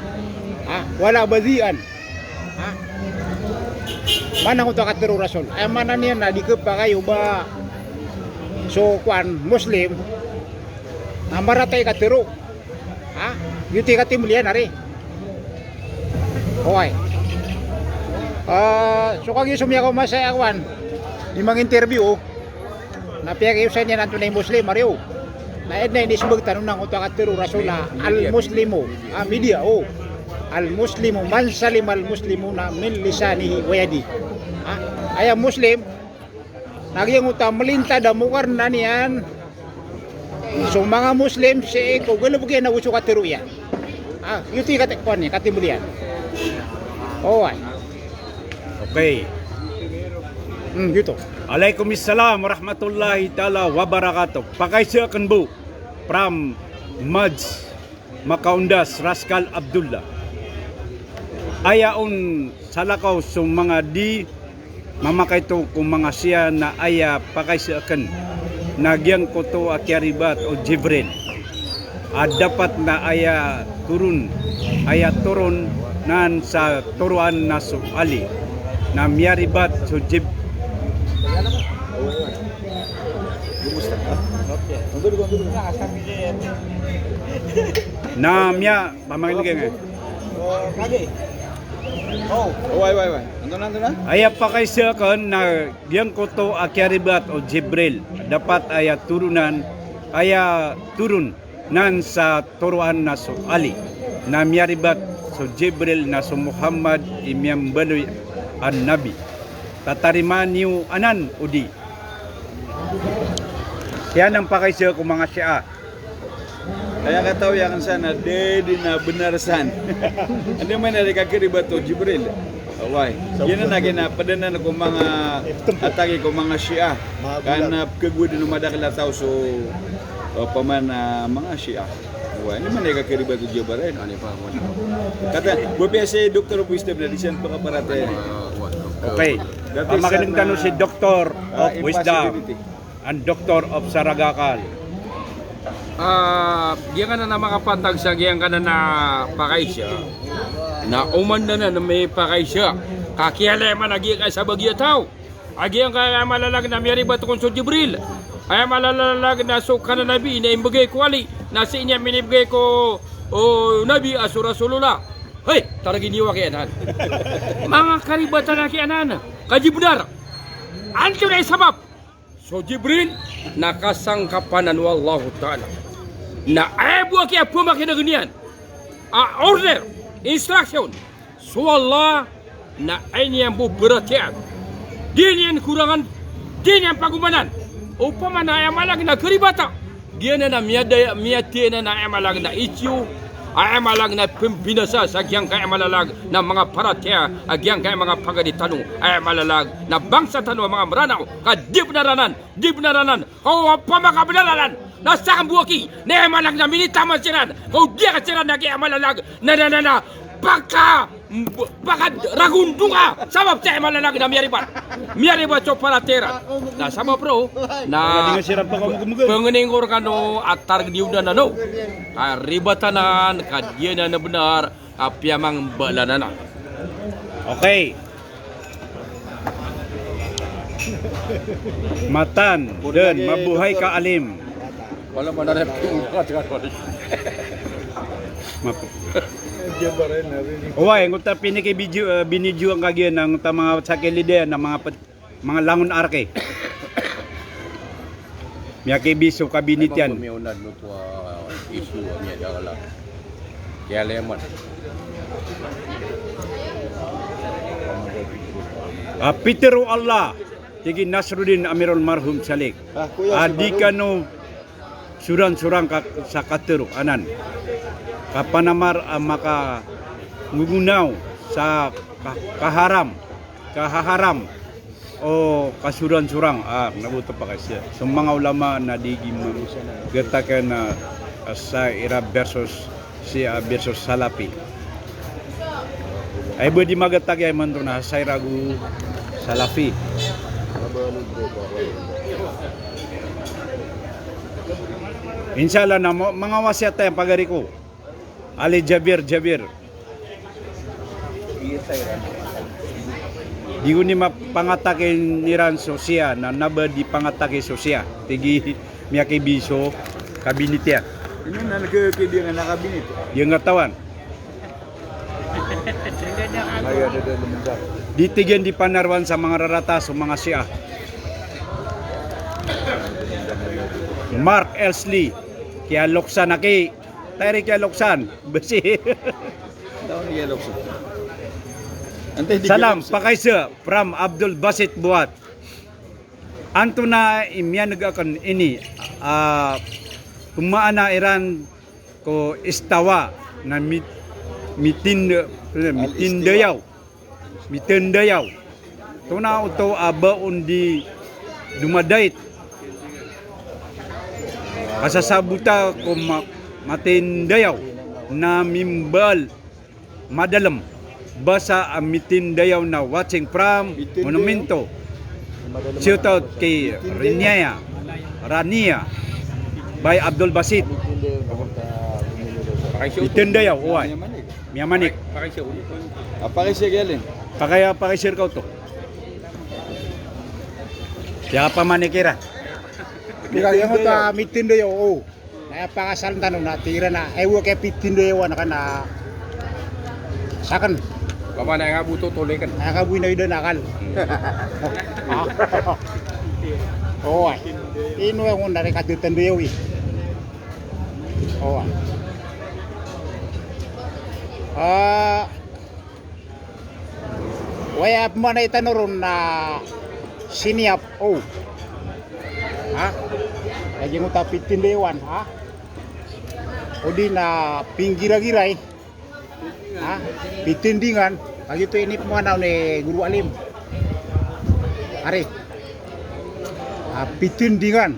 Wala badian. Mana ko takatero Rasul? Ay mana niya na di pa kayo ba so kwan Muslim na maratay katero. Yuti katimlian ari. Hoy. So kag sumya ko masaya kwan. Imang interview napiyag sa niya nanto na Muslim Mario. Na edna ini subag tanong nang utak at tiro rasula al-muslimu media al-muslimu man salim al-muslimuna min lisanihi wa yadi. Aya muslim nagyang uta melinta da mukar na niyan. So mga muslim si ko galubugyan na uso ka tiro yan. Yuti katekpon ni katimulian. Ay. Okay. Gitu. Alaikumussalam warahmatullahi taala wabarakatuh. Pakaisa kanbu from Mads Makaundas Raskal Abdullah. Ayaon salakaw sung mga di mamakay to kung mga siya na aya pakaisa kan nagyang koto akyaribat o Jibril. Dapat na turun nan sa turuan na Ali na miyaribat so na miya pamangilagay Wai. Anton na? aya pakaisakan na giyang koto akyaribat o Jibril dapat aya turunan turun nan sa turuan na so Ali na miyaribat so Jibril na so Muhammad imyam baloy an Nabi tatariman niyo anan udi yan ang pakaisya ko mga Shia. Kaya kataw yang sana dedi na benarsan. Ano man na kakiribat to Jibril. Away. Yan na gina padanan ko mga atake ko mga Shia. Kana kagud no madakla taw so paman mga Shia. Away ni man na kakiribat to Jibril. Ani pa mo. Kata BPS Dr. of Wisdom na disan pa kaparate. Okay. Makinig tanong si Doctor of Wisdom and Doctor of Saragakal. Giyan ka na makapantag sa giyan ka na pakay siya. Na umanda na may pakay siya. Kakiyalema na giyan ka sa bagya tao. Agiyan ka malalag na miyari bato kong so Jibril. Ay malalag na so ka na nabi na imbagay ko ali. Nasa inya minibigay ko nabi asura-sulula. Hey, taragin niyo kianan. Mga karibatan na kianan. Kajibudar. Anto na sabab. So Jibril nakasangkapanan wallahu ta'ala. Na ayaw kaya pumakinagunian. Order, instruction. So Allah na ay niyang buberatian. Di niyan kurangan, di niyan pagumanan. Upama na ayaw malag na karibata. Diyan na miyati na ayaw malag na issue. Ayaw malag na pimpinasa sa giyang kaya malalag na mga paratea, agyang kaya mga pagaditanong, ayaw malalag na bangsa tanong mga maranaw, kadib na ranan, o pamakabalalan, nasa kang buwaki, na ayaw malag na minitaman siran, o di ka siran na kaya malalag, na, baka ragundunga, sabab sa malalag na miyaribat so paratera, na sabab bro, na pengeningor kano at targdiw na no, ribatanan, kadyan na benar, apyamang balanan. Okay. Matan, dan mabuhay ka alim. Wala man na Uway, kung ta piniki binidyo ang kagyan ng mga sakilide ng mga langon arke. Miyaki biso kabinit yan. Miunad mo to issue niya dala. Kaya lemon. Pitero Allah, tigi Nasruddin Amirul Marhum Salik. Adi kano surang-surang sa katero anan. Kapanamar maka ngugunaw sa kahaharam o kasuran-surang nabuto pa kasi so mga ulama na digi gatakan na sa ira versus versus Salafi ay budi magatag ay man na sa iragu Salafi inshallah na mga wasiat tayo pagari ko Ali Jabir. Di ko ni mapangatakin niran sosya na naba di pangatake sosya. Tigi miyaki biso kabinit ya. Ini na nagkakidi nga nakabinit. Yung katawan. Ditigyan di panarwan sa mga raratas o mga siya. Mark Elsley. Kaya loksan aki. Tayri kaya loksan. Basi. Salam, pakaisa from Abdul Basit Buat. Anto na imyanag akan ini tumaana Iran ko istawa na mitindayaw. Tuna uto aba undi dumadait. Kasasabuta ko matindayaw na mimbal madalam basa mitindayaw na watching from monumento shout out kay Rinyaya Rania by Abdul Basit. Pakai siya. Itinda yaw, uway. Miyamanik. Pakai siya. Apa kasi galin? Pakisir ka to. Siapa manikira? Bila yang ta mitin de yo. Na pakasal tanong na tira na ewo kay pitin de yo na kana. Sakan Bapa na nga buto tuloy kan. nakabuy na yun nakal. Oh, ino yung nari katutan de yo. Oh. Waya mana itanurun na siniap oh. Ha? Lagi mo tapitin dewan, ha? O di na pinggira-giray. Ha? Pitindingan. Lagi itu ini pemanaw ni Guru Alim. Ari. Pitindingan.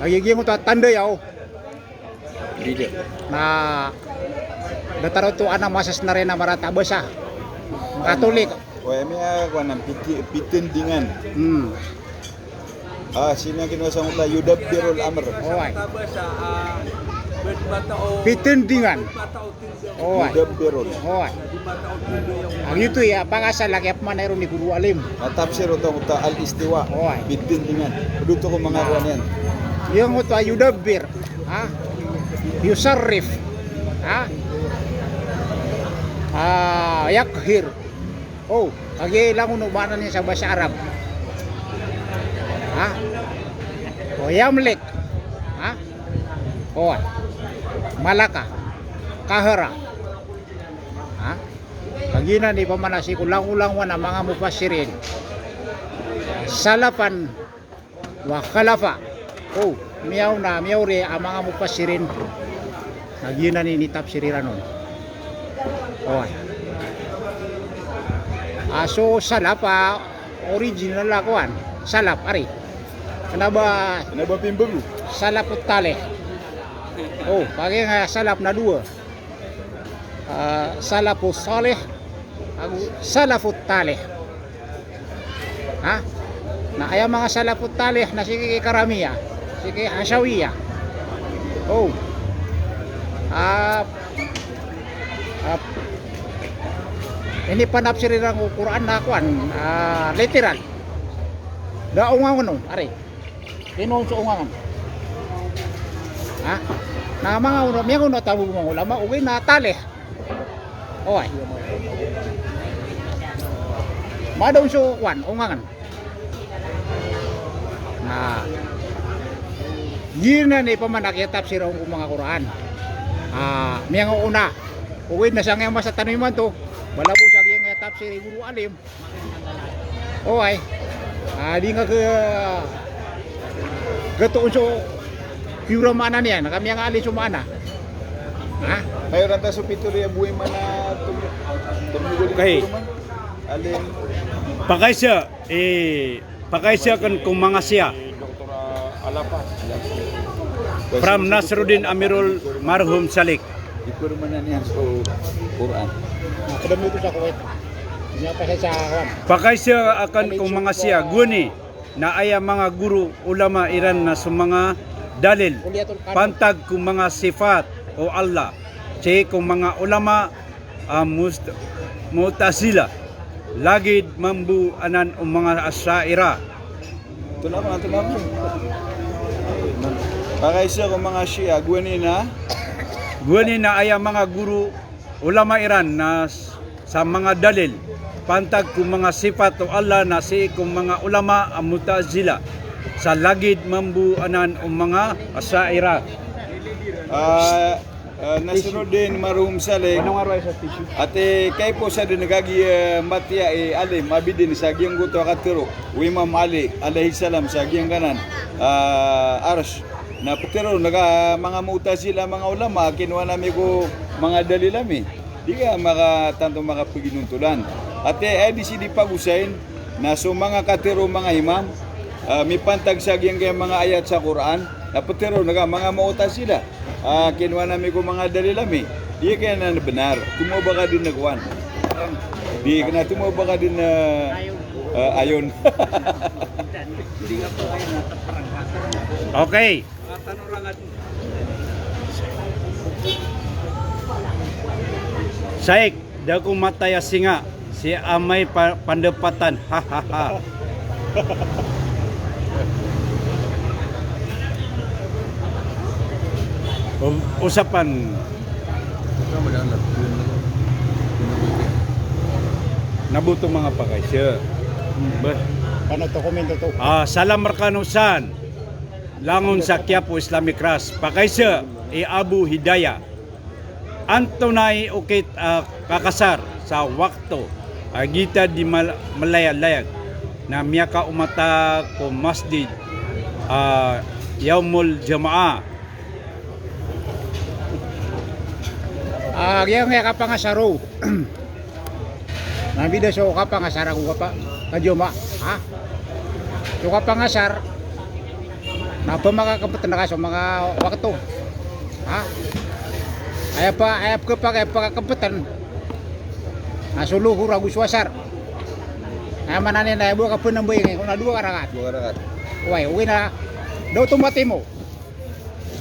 Lagi mo tanda yaw. Tidak. Na dataro to ana masas na rin na marata basa. Katolik. Wah, ini aku nang pitindingan. Sini yang kinuha sa mula yudabbirul amr. Oy. Pitindingan. Oy. Yudabbirul. Oy. Ang ito ya pangasal lagi apa manero ni Guru Alim. Tafsir utang al istiwa. Oy. Pitindingan. Duto ko mga kuan yan. Yung ito ay yudabbir. Ha? Yusarrif. Ha? Yakhir. Oh, kagi lang unubanan niya sa bahasa Arab. Ha? O yamlik. Ha? O malaka. Kahara. Ha? Kagina ni pamanasi kulang-ulang wana mga mufassirin. Salafan wa khalafa. Oh, miyaw ri ang mga mufassirin. Kagina ni tafsiriran nun. Oh. So salaf original lakuan. Salaf ari. Kenapa Pimbagu? salafut taleh? Oh, pakai nga salaf na dua. Salafus saleh, salafut taleh. Ha? Na ay mga salafut taleh na sige karamiya, sige hasawiya. Oh. Ini panapsirin ang Quran na kuan, literal. Daungan nun, ari. Tinuon sa ungangan. Ha? Na mga uno tabu mga ulama uwi na taleh. Oy. Madong so kuan ungangan. Na yun ni pamanak ya tafsir ang mga Quran. Miyang una. Uwi na sang yang masa taniman to. Balabo siya yang tafsir Guru Alim. Oy. Di nga gatuon so pura mana niya na kami ang ali sumana. Ha? Mayroon tayo sa pituloy buhay mana tumigol Okay. Alin Pakaisya kan kung mga siya Dr. Alapas. from Nasruddin Amirul Marhum Salik. ikur mana niyan sa Quran. Kadam itu sa Kuwait. Niya pa sa kuan. Pakaisya akan kung mga siya guni na aya mga guru ulama Iran na sa mga dalil Kuliatul Qadr. pantag kung mga sifat o Allah che kung mga ulama Mu'tazila lagid mambu anan o mga asaira Tunaman. Pakay siya kung mga Shia, guni na aya mga guru ulama Iran na sa mga dalil pantag kung mga sifat o Allah na si kung mga ulama Mu'tazila sa lagid mambu anan o mga asaira. Nasruddin Marhum Saleh at kay po sa dinagagi matya alim abidin sa giyang guto akatiro Imam Ali alaihi salam sa giyang kanan arsh na putiro naga mga Mu'tazila mga ulama kinuha nami ko mga dalilami di ka tanto makapaginuntulan at di sidi pagusain na so mga katiro mga imam may pantag sa giyang mga ayat sa Quran na putiro naga mga Mu'tazila kinuha namin ko mga dalilami. Di kaya na benar. Tumuba ka din nagwan. Di na tumuba ka din ayon. Okay. Saik, daku mataya singa, si amay pandepatan, hahaha. Usapan. Nabuto mga pakaisya. Bah. Paano to komento to? Salam Markanusan, langon sa Quiapo Islamic Ras, pakaisya, Abu Hidayah. Antonay ukit kakasar sa wakto agita di malayalayag na miyaka umata ko masjid Yaumul Jamaah. Yang nga kapangasaro. Nabida so kapangasar ako kapa kajoma. Ha? So kapangasar na pamakakapatan na ka sa mga wakto. Ha? Ayap kapakapatan. Nasuluhur agus wasar. Ay manane na ibu ka punamboy kung na dua karakat. Uy, uwi na. Daw tumati mo.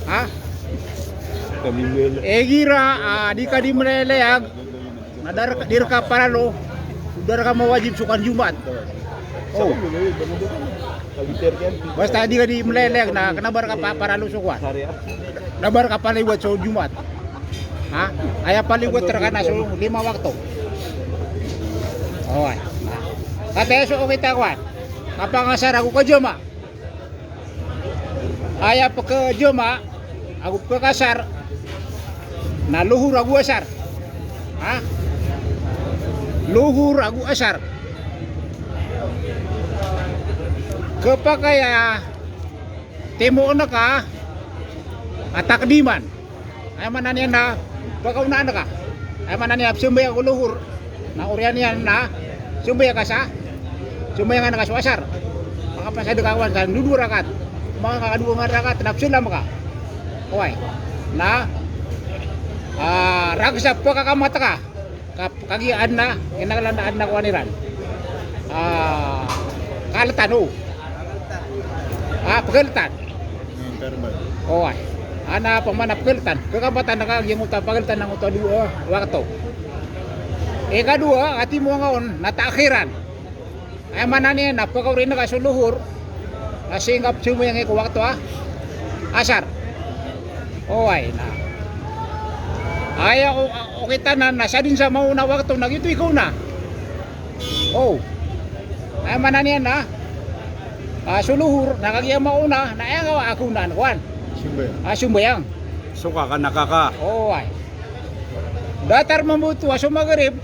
Ha? Gira di ka di melelayag. Nadar dir ka paralo. Udara ka mawajib sukan Jumat. Oh. Basta di ka di melelayag na kanabar ka paralo sukan. Nabar ka paliwat sa Jumat. Ha? Aya paliwat terkana so 5 waktu. Oy. Kate so kita kuan. Kapangasar aku ke Joma. Aya ke Joma. Aku ke kasar. Na luhur aku asar. Ha? Luhur aku asar. Kepakaya temo na ka atakdiman. Ay mananya na pagkaunaan ka. Ay mananya sumbay ako luhur. Na urian yan na sumbay ka sa sumbay nga na asar. Mga pasado kawan sa dudu rakat. Mga kadua rakat napsulam ka. Oy. Na ragsa pagkakamata ka. Kagian na kinakalandaan na kuaniran. Kalatan o. Pagaltan. Oy. Ana pamanap pagaltan. Kakabatan na kagyang uta pagaltan ng uta dua waktu. Kadua ati mo ngaon natakhiran. Ay manani na pagkaurin na kasuluhur. Kasingap sumo yang iko waktu asar. Oy na. Aya o kita na nasa din sa mauna waktu nagito ikaw na. Oh. Ay manani na. Suluhur nakagya mauna na ayaw ako na kuan. Sumbayang. Suka ka nakaka. Oh ay. Datar mamutu sumagarib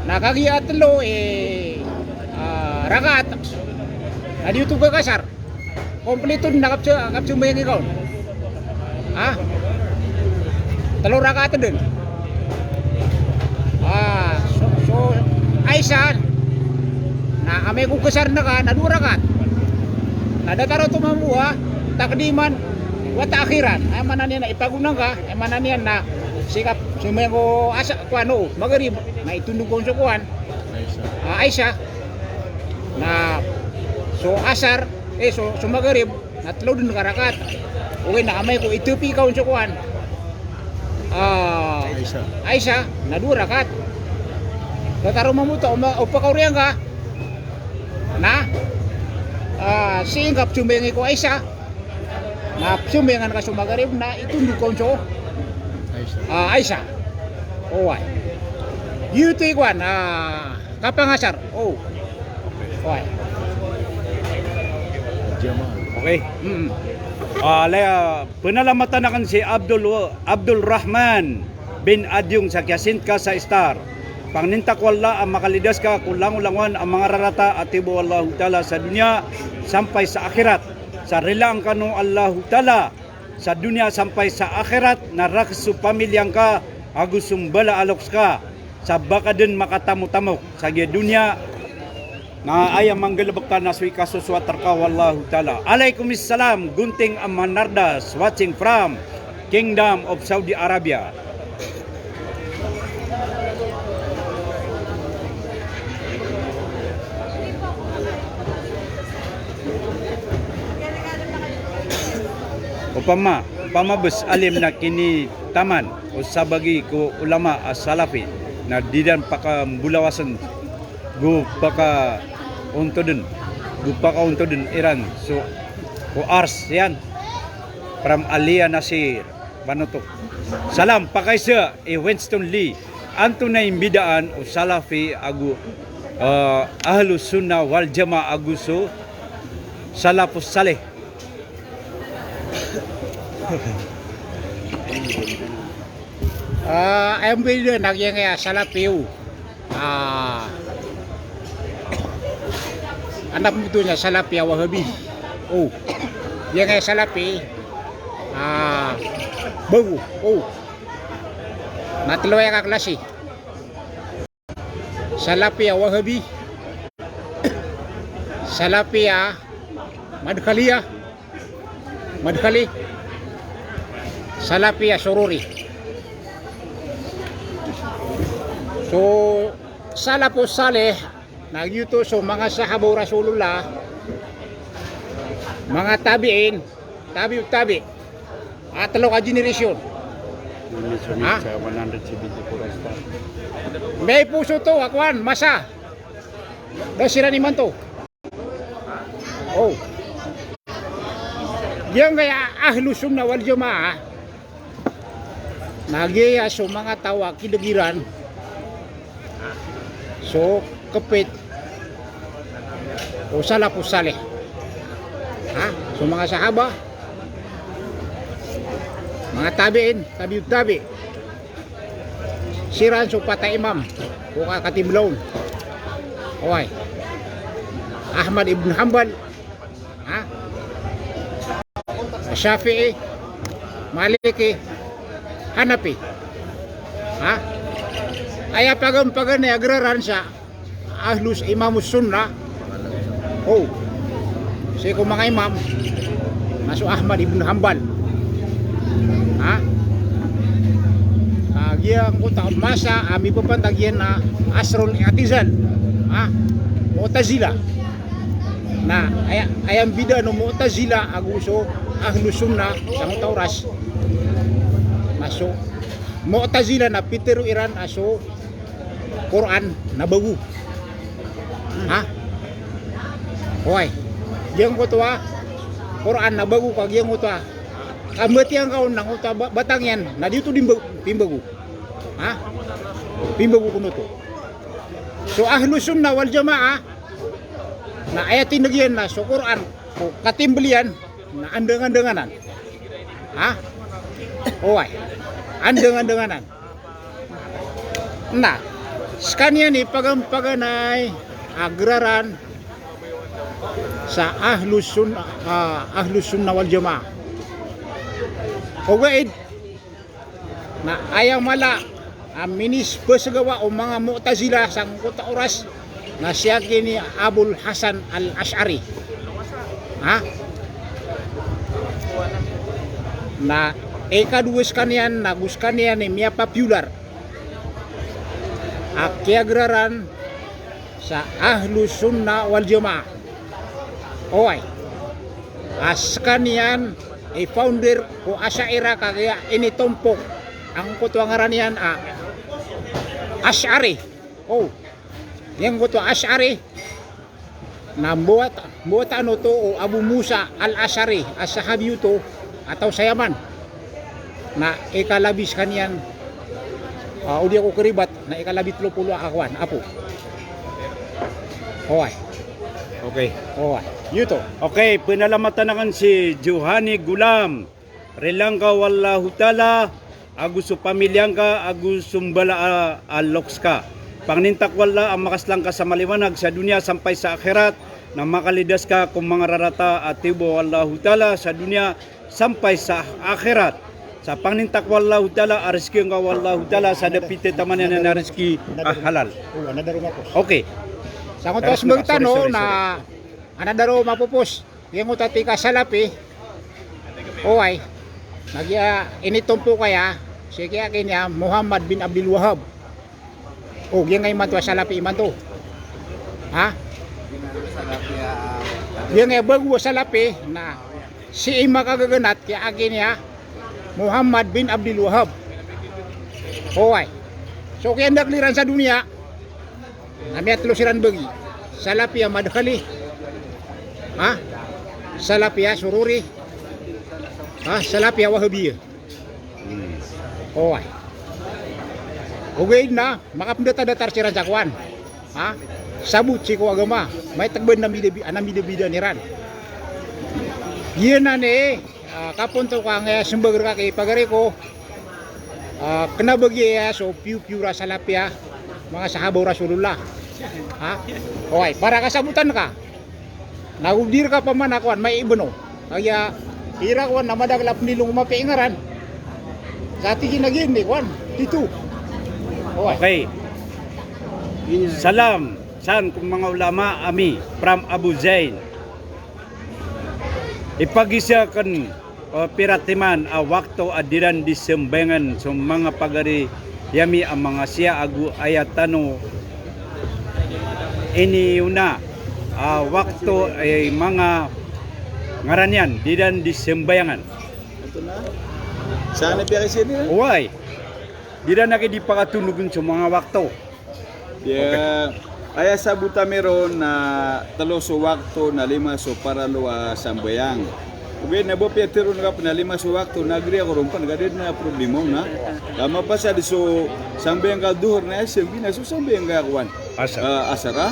nakagya atlo rakat. Adi itu ka kasar. Kompleto nakap sumbayang ikaw. Ha? Telur rakat din. So Aisan na ame ko kasar na ka na dua rakat. Nadataro tumamuha takdiman wa takhiran. Ay mananian na ipagunang ka, ay mananian na sikap sumayo ko asa kuano magrib na itundog ko sa kuan. Aisha na so asar so magrib na tlo din ka rakat. Uwi na amay ko itupi ka sa kuan. Aisha na dua rakat. Tataro mamuta upakaurian ka na singkap sumbengi ko Aisha na sumbengan ka sumagarib na itundog ko sa Aisha. Oh ay. Yuto ikuan kapangasar. Oh. Oy. Okay. Penalamatan na kan si Abdul Rahman bin Adyung sa Kyasintka sa Star. Pangnintak wala ang makalidas ka kulang-ulangan ang mga rarata at tibo Allah Ta'ala sa dunya sampai sa akhirat. Sa rilang kanu Allah Ta'ala sa dunya sampai sa akhirat na raksu pamilyang ka agusum bala aloks ka sa baka din makatamu-tamok sa dunya na ayam manggalabak ka na suy kasuswatar ka wallahu ta'ala. Alaikumussalam, Gunting Amanardas watching from Kingdom of Saudi Arabia. upama bus alim na kini taman o sabagi ko ulama as salafi na didan paka bulawasan gu paka untodun Iran so ko ars yan from Alia Nasir Banutok salam pakaisa Winston Lee anto na imbidaan o salafi agu ahlus sunnah wal jamaah aguso salafus saleh. Em video nagyang salapiw. Anak mo niya salapi wahabi. Oh. Yang salapi bagu. Oh. Natloy ka klase. Salapi wahabi. Salapi Madkhali Salafi Sururi. So salafus saleh nagyuto so mga sahabaw Rasulullah, mga tabi'in, tabi at talo ka generation. May puso to akwan masa. Dasira ni man to. Oh. Yang kaya ahlus sunnah wal jamaah nagyaya so mga tawa kidagiran so kapit o salafus saleh so mga sahaba mga tabi siran so patay imam o kakatiblon okay Ahmad ibn Hanbal Syafi'i, Maliki, Hanafi. Aya pagam-pagan na agraran sa ahlus imamus sunnah. Oh. Si ko mga imam naso Ahmad ibn Hanbal. Agiyang ko ta masa ami papantagyan na asrul i'tizal. Mu'tazila. Na ayam bida no Mu'tazila aguso ahlus sunnah sang Tauras maso Mu'tazila na Peter Iran aso Quran na bagu hoy yang ko to Quran na bagu kag yang ko to kamatiang kaon nang uta batang yan na dito timbagu timbagu kuno to so ahlus sunnah wal jamaah na ayatin nagyan na so Quran ko katimbalian na andeng-andenganan. Oy. Andeng-andenganan. Nah, skanya ni pagam-paganay agraran sa ahlus sunnah wal jamaah. Ogaid na ayang mala minis pesagawa o mga Mu'tazila sang kota oras na siya kini Abul Hasan al-Ash'ari. Na ikaduwes kanian nagus kanian ni Mia popular akiagraran sa ahlus sunnah wal jamaah. Oy. As kanian founder ko Asy'ariyah kaya ini tumpok ang kutuangaran niyan Ash'ari. Oh. Yang kutu Ash'ari na buat ano to o Abu Musa al-Ash'ari as-sahabi to atau sayaman na ikalabis kaniyan udi ako keribat na ikalabit 30 akawan apo. Okay. Yuto. Okay, pinalamatan nakan si Johani Gulam. Relangka wallahu taala aguso pamilyangka agusumbala alokska. Pangnintak wala ang makaslang ka sa maliwanag sa dunya sampay sa akhirat na makalidas ka kung mga rarata at tibo wallahu taala sa dunya sampay sa akhirat. Sa pangnintak wallahu taala ariski nga wallahu taala sa dapite taman na ariski halal. Okay. Sa kung tos magtano na anadaro mapupos yung utati ka salapi oy nagya initumpo kaya sige kanya Muhammad bin Abdul Wahhab yung ngay matwa salapi iman to yung ngay bago salapi na si ima kagaganat kaya akin niya Muhammad bin Abdul Wahab. Hoy. So kaya nagliran sa dunia. Kami at lusiran bagi. Salafiyah madkhali. Ha? Salafiyah sururi. Ha? Salafiyah wahabiyah. Hoy. Ugay na makapdata-datar si Rajakwan. Ha? Sabut si ko agama. May tagban na midabida ni Ran. Yan na ni kapunto ka nga sumbagar ka kay pagari ko. Kena bagi ya so piu-piu salafiyah mga sahabaw Rasulullah. Ha? Hoy, para kasabutan ka. Nagubdir ka pa man akuan may ibno. Kaya irakwan na madaglap nilong mapiingaran. Sa tigin na gini kwan dito. Hoy. Okay. Salam. San kung mga ulama ami from Abu Zain. Ipagisa kan piratiman a wakto adiran disembengan sa mga pagari yami ang mga siya agu ayatano ini una wakto ay mga ngaranyan diran disembayangan. Ito na. Sana piya kasi nila. Uway. Diran na di pakatunugan sa mga wakto. Yeah. Aya sa buta meron na talo so wakto na 5 so para luwa sambayang. Ubi na bo Pietro nga na 5 so wakto nagri ako rumpan gadid na problema na. Tama pa sa so sambayang ka duhur na SMP na so sambayang ka kwan. Asara.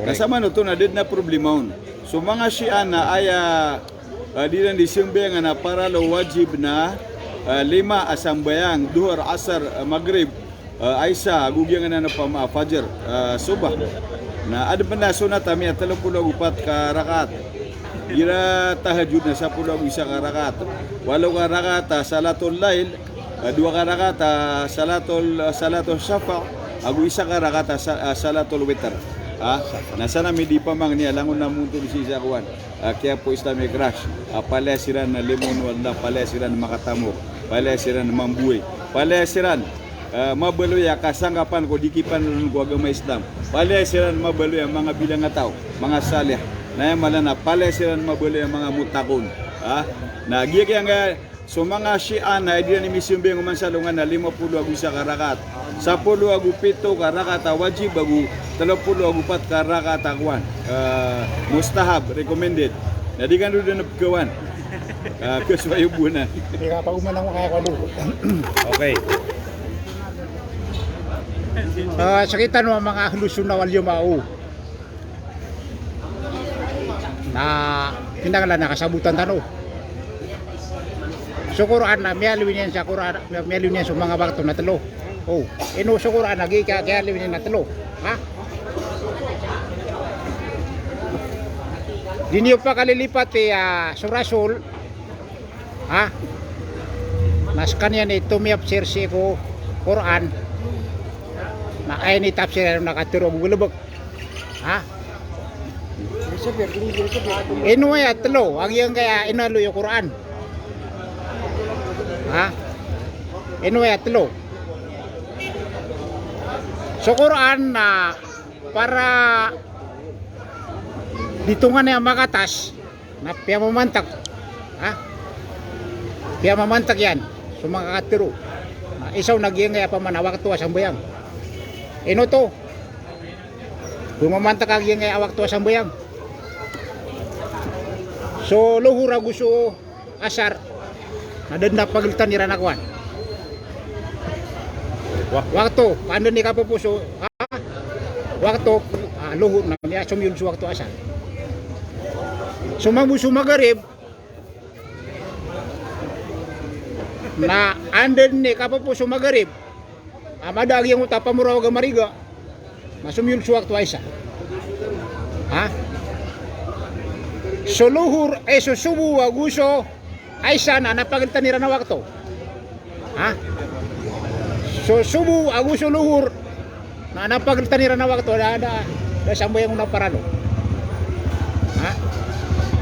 Kasama no to na did na problema. So mga Shia na aya di na di sambayang na para lo wajib na 5 asambayang duhur asar maghrib. Aisa gugyang na pa fajr subah na ada benda sunat kami 34 ka rakaat ira tahajud na 10 isa ka rakaat 8 ka rakaat salatul lail 2 ka rakaat salatul syafa agu isa ka rakaat salatul witr na sana mi di pamang ni alangon na munto si Zakwan kaya po Islamic Rush palesiran na limon wala palesiran makatamok palesiran mambuhay palesiran mabaluya kasanggapan ko dikipan nun ko agama Islam. Palesiran mabaluya mga bilang nga tao, mga salih. Na malana palesiran mabaluya mga mutakon. Na giya nga so mga Shia na di ni misimbeng man salungan na 50 agu sa karakat. 10 agu 7 karakat wajib agu 30 agu 4 karakat akwan. Mustahab recommended. Na di kan do na pagkawan. Kaswayubunan. Hindi ka pa umanang makakalo. Okay. Sakitan mo mga ahlusun na wal yumao na pinangala nakasabutan tano. Sa Quran na miyalwin yan sa Quran, miyalwin yan sa mga bakto na talo. Oh, ino sa Quran nagi kaya liwin yan na talo. Ha? Di niyo pa kalilipat sa Rasul. Ha? Mas kanya ni tumiyap sirsi ko Quran. Na ay ni tafsir na nakaturo gulubog. Ha? Ino ya telo, ang yang kaya inalo yung Quran. Ha? Ino ya telo. So Quran na para ditungan yang makatas na piya mamantak. Ha? Piya mamantak yan. So makakaturo. Isaw nagyang kaya pamanawak to asang bayang. Ino to. Bumamantak ang yung awak to asang bayang. So luhura gusto asar. Nadad na pagilitan ni Ranakwan. Waktu, paano ni kapupuso? Waktu, luhur na niya sumyun sa waktu asar. Sumabuso magarib. Na anden ni kapupuso magarib. Amadag yung utapamuraw ang mariga. Masumyul suwak to Aisa. Ha? So luhur susubu aguso Aisa na napagalitan nila na wakto. Ha? So subu aguso luhur na napagalitan nila na wakto da sambo yung naparano. Ha?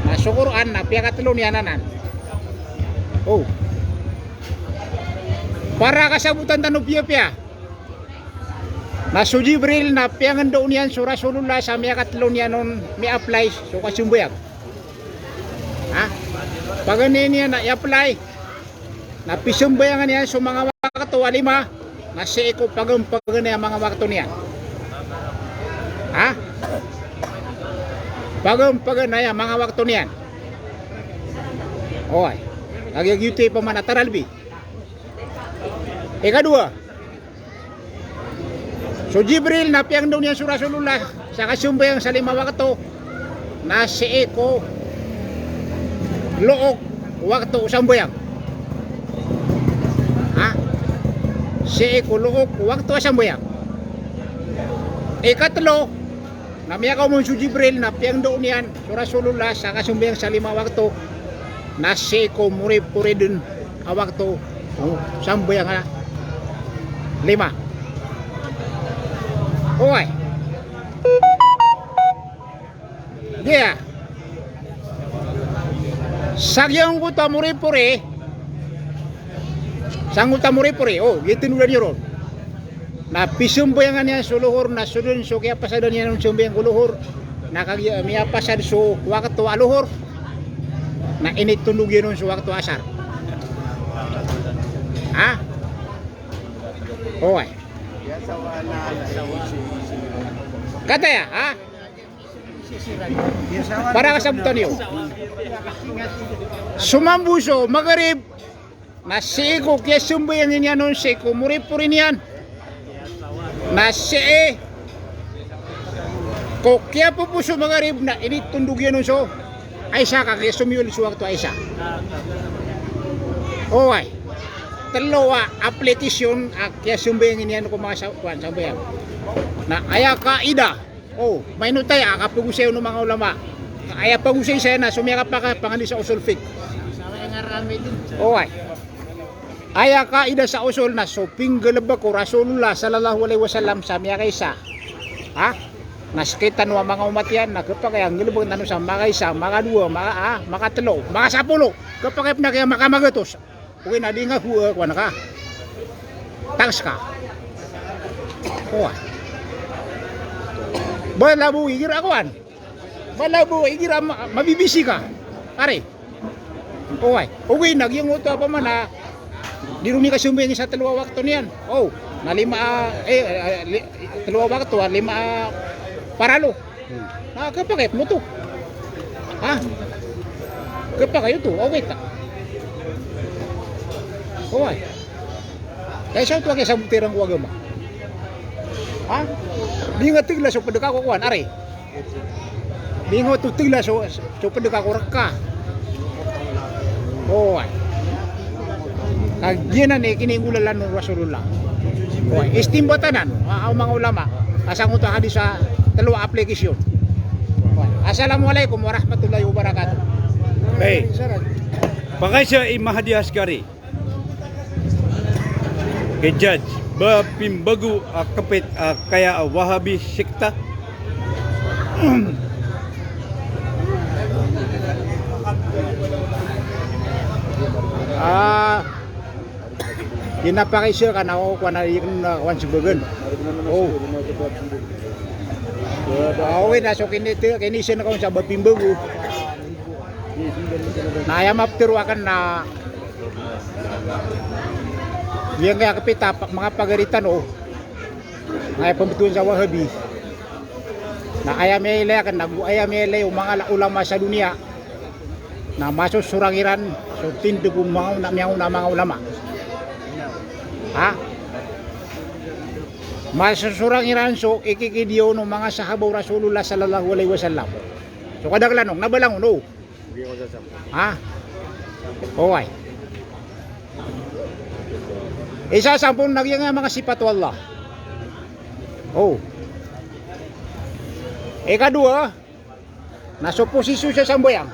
Masukuran na piyakatlo niya nanan. Oh. Para kasabutan tanong piya-piya. Na so Jibril na piyangan doon yan so Rasulullah sa mga katlon yan nun may apply so kasumbuyag. Ha? Pagani niya na i-apply. Na pisumbayangan niya sa mga wakto lima. Na si iko pagani ang mga wakto niya. Ha? Pagani ang mga wakto niya. Oy. Nagyuti pa man ataralbi. Ikadua. So Jibril na piyang daw niya sa Rasulullah sa kasumbayang sa 5 wakto na si iko look waktu sambayang. Ha? Si iko look waktu sambayang. Ikatlo, namiya ka mo si Jibril na piyang doon yan sa Rasulullah sa kasumbayang sa 5 wakto na si iko muri-puri dun a waktu sambayang ha 5. Oy. Dia. Sagyang ko tamuri-puri. Sanggup tamuri-puri. Oh, gitu nulan yun. Na pisumbayangan niya sa luhur na sudun so kaya pasadan niya ng sumbayang kuluhur. Na kaya miya pasad so waktu aluhur. Na init tunog yun sa waktu asar. Ha? Oy. Kata ya, ha? Para kasabutan niyo. Sumambuso, magarib. Nasi ko kaya sumbayan niya nun si ko muri-puri niyan. Nasi ko kaya pupuso magarib na initundog yan nun so. Aisa ka kaya sumiyul sa waktu Aisa. Oy. Talowa application kaya sumbayan niyan ko mga sambayan. Na aya kaida. Oh, may nutay kapag-usay ng mga ulama. Aya pag-usay siya na sumiyakap pa ka pangani sa usul fiqh. Oh, ay. Aya kaida sa usul na so pinggalaba ko Rasulullah sallallahu alaihi wasallam sa miya kaysa. Ha? Naskitan wa mga umat yan na kapag kaya ngilubog na sa mga isa, mga dua, mga talo, mga 10. Kapag na kaya makamagatos. Uwi na di nga huwa ko na ka. Tangs ka. Oh, ay. Balabu igir akuan. Balabu igir mabibisi ka. Pare. Oy, uwi nagyang uto pa man na di rumi ka sumbing sa 2 wakto niyan. Oh, na 5 2 wakto 5 paralo. Na kapag mo to. Ha? Kapag kayo to, okay ta. Oy. Kaya sa tuwa kaya sa butirang ko agama. Ha? Di nga tigla so padaka ko kuan are. Di nga tu tigla so padaka ko reka. Oh. Kaginan ni kini ulalan ng Rasulullah. Oh, istimbatanan ang mga ulama asang uta hadis sa 2 application. Assalamualaikum warahmatullahi wabarakatuh. Hey. Pakai siya imahadias kari. Kay Judge Bapimbagu kapit kaya Wahabi Sikta. Kinapakay siya ka na ako kung na subagan. Oh. Okay na so kini siya na kung sa Bapimbagu. Nayam aptiruakan na yang kaya kapita mga pagaritan o ay pambetulan sa Wahabi na ayamele kan nag-ayamele yung mga ulama sa dunia na masusurangiran so tindig mga mga ulama ha masusurangiran so ikikidiyo ng mga sahabaw Rasulullah sallallahu alaihi wasallam so kadaglanong nabalangon no ha okay. Isa sampung nagyang mga sifat Allah. Oh. Ikadua, nasa posisyon sa sambayang.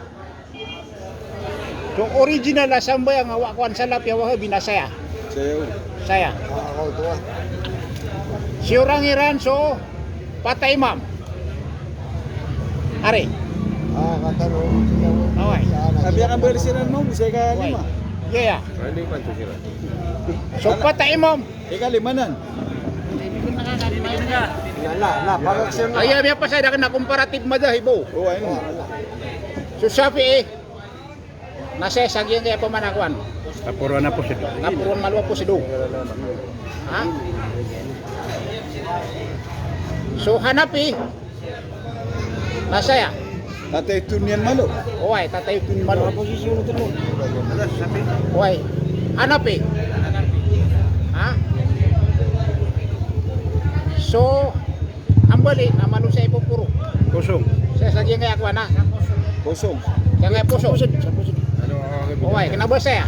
So original na sambayang awakuan salap ya Wahabi na saya. Saya. Si orang Iran so patay imam. Are. Kataro. Okay. Sabi ang bersiran mo, bisa ka lima. Yeah. So patay imam. Ika limanan. Pag-aksyon na. Ayaw niya pa sa na comparative madahib. Oh, ayun. So Shafi'i Nasa sagyang kaya pamanakuan. Kapuro na po siya. Kapuruan maluwa po si Do. Ha? So hanapi. Nasaya. Tatay Tunian Malo. Uway, tatay pin malo. Uway. Hanapi. Ha? So ang bali na malu sa ipupuro. Kusong. Sa sagyang kaya kuan na. Kosong. Kaya kaya puso. Uway, kinabos saya.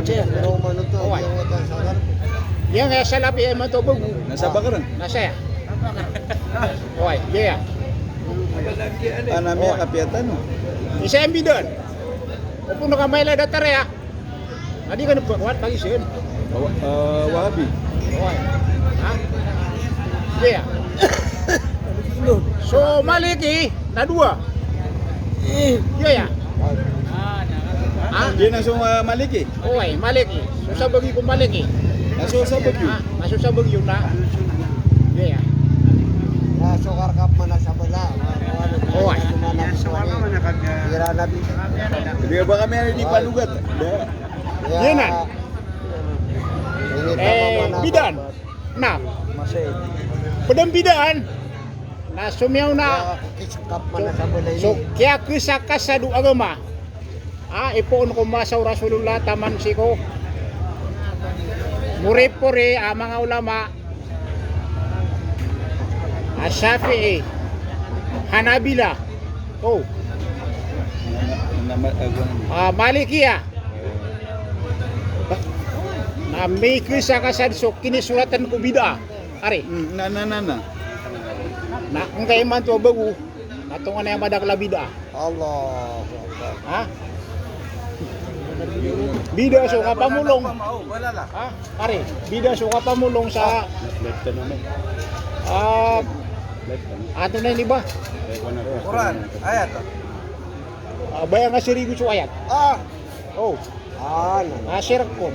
Pero mano to, Uway. yung wata sa agar. Yang kaya salapi ay matubog. Nasa bakaran. Nasaya. Uway, yeah. Anami kapiatan. Isa yang bidan. Kung nakamay lang datare ya. Adi ka nagpakuat pagi sin. Wahabi. Uway. Ha? Yeah. So maliki na dua. Yeah ya. Ha? Dia langsung maliki. Uway, maliki. Susah bagi ko maliki. Langsung sa bagyo. Ha? Masusah bagi yun na. Yeah. Sukar kap mana sa bala. Uway. Kira nabi. Dia ba kami di palugat? Yan na. Bidan. Na. Masay. Pedang bidan. Na sumiyaw na. Kap mana sa bala ini. So kaya kisaka sa du agama. Ipoon ko masaw Rasulullah taman siko. Muri-puri mga ulama. Syafi'i. Hanabila. Oh. Malikiyah. Na may kisaka sa so kinisulatan ko bida. Ari. Na. Na kung kayo man to bagu. Natungan na yung madagla bida. Allah. Ha? Bida so kapamulong. Ha? Pare, bida so kapamulong sa ato na ni ba? Quran, ayat. Bayang nga sirigo so ayat. Oh, Nah. share ko.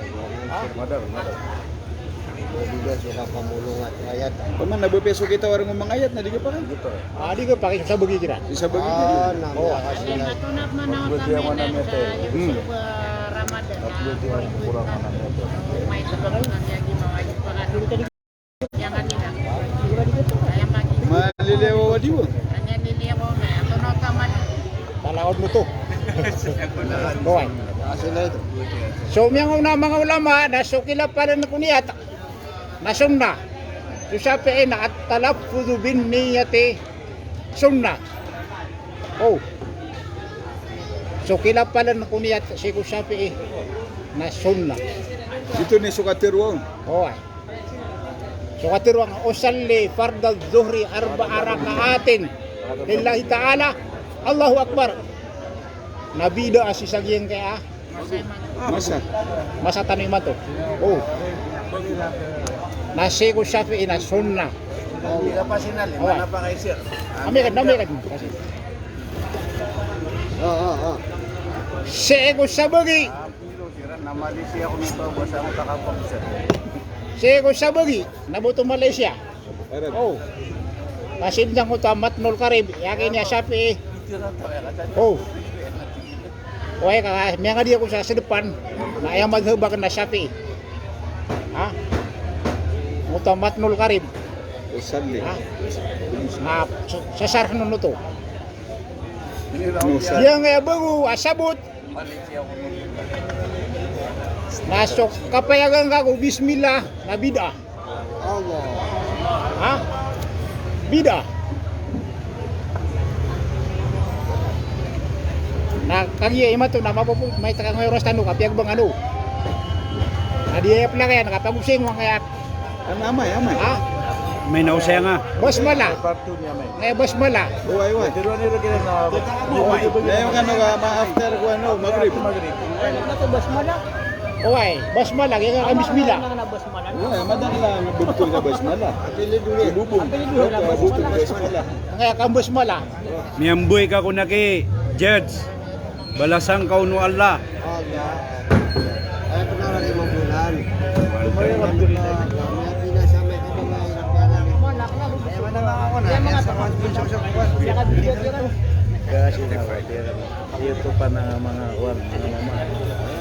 Juga suka pamulong at ayat. Paman nabepeso kita orang ngomong ayat na di ka pa kan? Di ka pakai sa bagi kira. Isa ba Nah, makasih. Malilewa di mo. Talaod mo to. Boy. Makasih na ito. So mga ulama na sukila pa rin kuniyat. Nasunna. Susapi na at talaffuzu bin niyati sunna. Oh. So kila pala na kuniyat si Kusapi na sunna. Ito ni sukatirwang. Oh. So katirwang usalli fardal zuhri arba'a raka'atin lillahi ta'ala. Allahu Akbar. Nabida si sagyeng kaya masa taniman to. Oh. Nasi Kusapi na sunna. Hindi pa sinali, mana pa kay sir. Kami kan. Kasi. Si Ego Sabagi. Malaysia ako nito, basta ako kakapag sir. Si Ego Sabagi. Nabuto Malaysia. Oh. Kasindang ko tamat nol karib. Yakin niya sapi. Oh. Oy, may nga di ako sa depan. Na ayaw maghabakan na sapi. Ha? Mutamat nol karib. Usalli. Ha? Na sasar no to. Usalli. Yang nga bago asabot. Nasok kapayagan ka ko bismillah na bida. Allah. Ha? Bida. Na kagi ima to na mapupu may takang oras tanu kapiyag bang ano. Adiep lang yan nakapagusing mo kaya Amay. ha? May nausaya nga. Bos mala. Ngay bos mala. Uway. Pero ni Rogi na Dahil ka after ko Maghrib. Oy, bos mala kaya ka bismillah. Uway, madang lang bubutol ka basmala. Bubong. Bubutol ka basmala. Ngay ka bos mala. Miyamboy ka ko na kay Judge. Balasang kaunu Allah. Allah. Ay penara 5 bulan. Lumayan ang bulan. May pinasama ka ba may rapianan ni. Ay mana ako na. Sa sponsor sa kuwan. Kasi na Itu pa na mga uwan, mga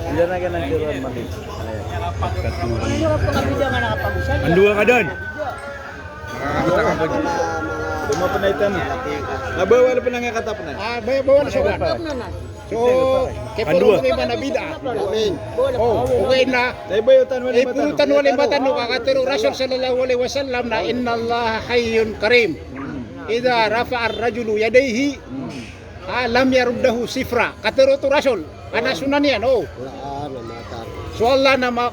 Diyan na ka ng tiruan mali. Andua ka doon. Makakakita ka po. Tuma pa na itan. Nabawal pa na nga katapunan. Bawa na siya. So, kay puro mga iba na bida. Amin. Oh, okay na. Dahil ba yung tanwan Iputan wali matano kakatiro Rasul sallallahu alaihi wasallam na inna Allah hayyun karim. Idza rafa'a ar-rajulu yadayhi lam yaruddahu sifra. Katiro to Rasul. Ana sunan yan, oh. Wala na mata. So Allah na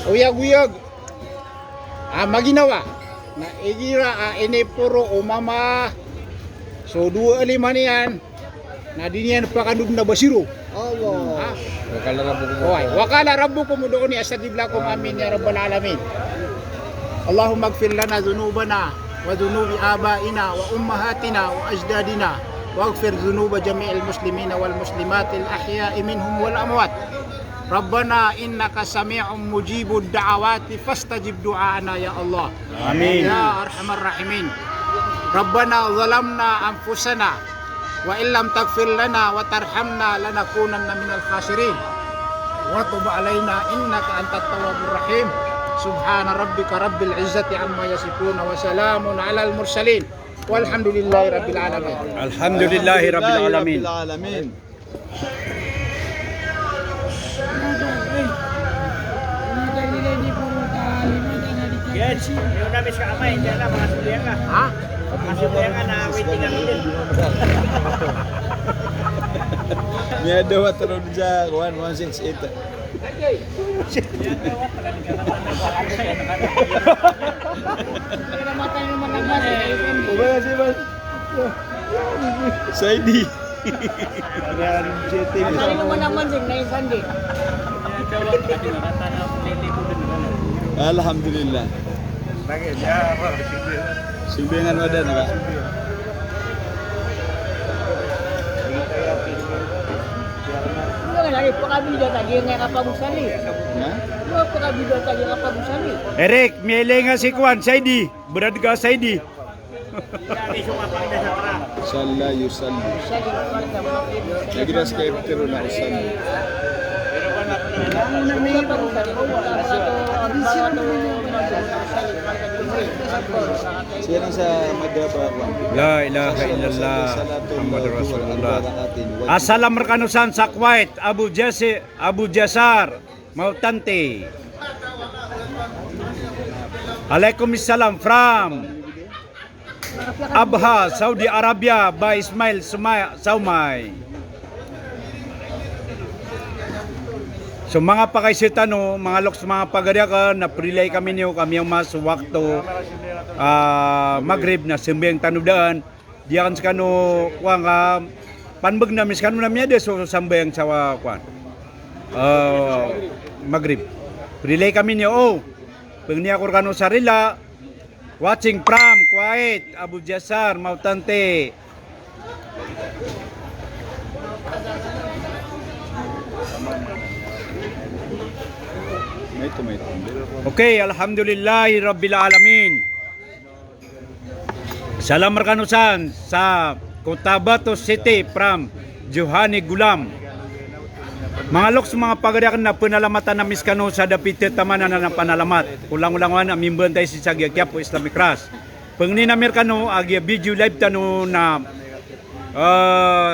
uyag-uyag maginawa na igira ini puro umama. So 25 niyan na diniyan pakandug na basiro. Allah. Wakala na po ko. Okay. Wakala rabbukum ud'uni astajib lakum amin ya rabbal alamin. Allahumma ighfir lana dhunubana wa dhunubi abaina wa ummahatina wa ajdadina waghfir dhunuba jami'il muslimina wal muslimatil ahya'i minhum wal amwat. Rabbana innaka sami'un mujibud da'awati fastajib du'ana ya Allah. Amin. Ya arhamar rahimin. Rabbana zalamna anfusana wa illam taghfir lana wa tarhamna lanakunanna minal khasirin. Wa tub alaina innaka antat tawwabur rahim. Subhana rabbika rabbil izzati amma yasifun wa salamun alal mursalin. Walhamdulillahi rabbil alamin. Alhamdulillahi rabbil alamin. Alamin. Ha? May adawa tarong dyan, 1168. Ubaya si Mas. Saidi. Alhamdulillah. Simbengan wadah nak. Eric, mele nga si Kwan, Saidi. Berad ka Saidi. Sallallahu yusalli. Nagiras kay Petero na usalli. Siya lang sa Magaba. La ilaha illallah Muhammadur Rasulullah. Assalam rekanusan sa Kuwait, Abu Jasar, Mautante. Waalaikumsalam from Abha, Saudi Arabia by Ismail Saumay. So mga pakaisitano, mga loks, mga pagadyakan, na prilay kami niyo, kami ang mas wakto Maghrib na simbeng tanudaan. Diyan sa kano, kuwang panbag na miskano na miya so sambeng sa kuwan. Maghrib. Prilay kami niyo, oh. Pag niya ko kano sarila, watching from Kuwait, Abu Jasar, Mautante. May Okay, alhamdulillahi rabbil alamin. Salam rekanusan sa Cotabato City from Johani Gulam. Mga loks, mga pagadakan na panalamatan na miskano sa dapit tamanan na panalamat. Kulang-ulangan ang mimbantay si Sagya po Islamic Ras. Pag ninamirkano, agya video live tano na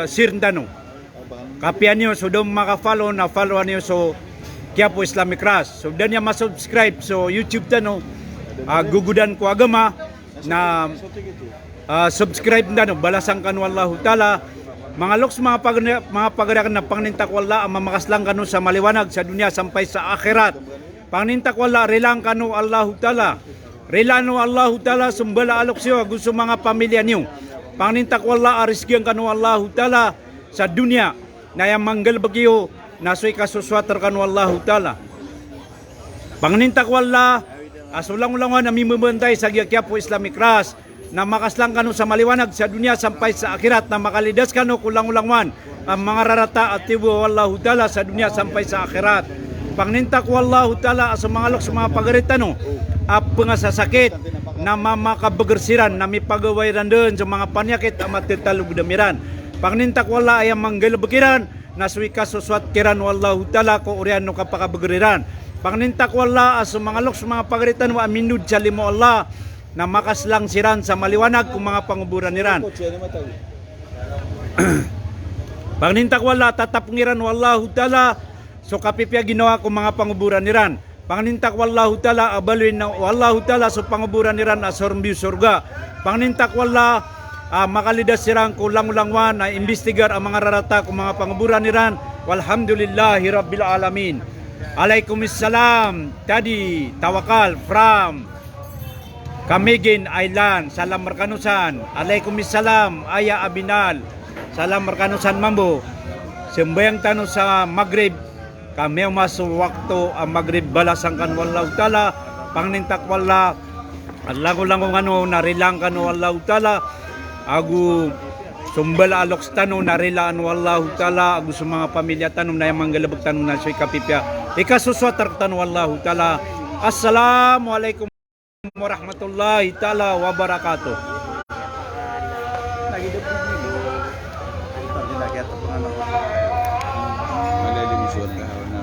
sir tano. Kapian nyo, so doon maka-follow na follow nyo so Quiapo Islamic Ras. So dan niya ma-subscribe so YouTube tano. Gugudan ko agama na subscribe na no, balasang kanu Allahu Ta'ala. Mga loks, mga pagadakan na pangnintak wala ang mamakaslang kanu sa maliwanag sa dunya sampay sa akhirat. Pangnintak wala, rilang kanu Allahu Ta'ala. Rilano Allahu Ta'ala, sumbala alok siyo, gusto mga pamilya niyo. Pangnintak wala, arisgyang kanu Allahu Ta'ala sa dunya na yung manggal bagyo, nasoy kasuswater kanu Allahu Ta'ala. Pangnintak wala, asulang-ulangan na mimubantay sa Quiapo Islamic Ras, na makaslang kanu sa maliwanag sa dunya sampay sa akhirat, na makalidas kanu kulang-ulangan ang mga rarata at tibo Allahu Ta'ala sa dunya sampay sa akhirat. Pangnintak Allahu Ta'ala sa mga lok sa mga pagaritano at pangasasakit na mamakabagersiran na may pagawairan doon sa mga panyakit ang matitalog damiran. Pangnintak wala ay ang manggalabakiran naswika suswat kiran wallahu ta'ala ko urian no kapakabagriran. Pangnintak wala as mga loks mga pagaritan wa aminud sa limo Allah na makaslang siran sa maliwanag kung mga panguburan niran. Pangnintak wala tatapungiran wallahu ta'ala so kapipya ginawa kung mga panguburan niran. Pangnintak wallahu ta'ala abaluin na wallahu ta'ala so panguburan niran asormbiu surga. Pangnintak wala makalidas sirang kulang-ulangwan na imbestigar ang mga rarata kung mga panguburan niran. Walhamdulillahi Rabbil Alamin. Alaikumussalam. Tadi Tawakal from Camiguin Island. Salam Markanusan. Alaikumussalam Aya Abinal. Salam Markanusan Mambo. Sembayang tanong sa Maghrib. Kami masuk waktu Maghrib balasangkan wallahu ta'ala. Pangnintak wala. Lango-lango narilangkan wallahu ta'ala. Agu sumbal aloks tanong narilaan wallahu ta'ala. Agu sa mga pamilya tanong na yung manggalabag tanong na siya kapipya. Ikasuswatar tanong wallahu ta'ala. Assalamualaikum warahmatullahi ta'ala wabarakatuh. Malalim suot ka na.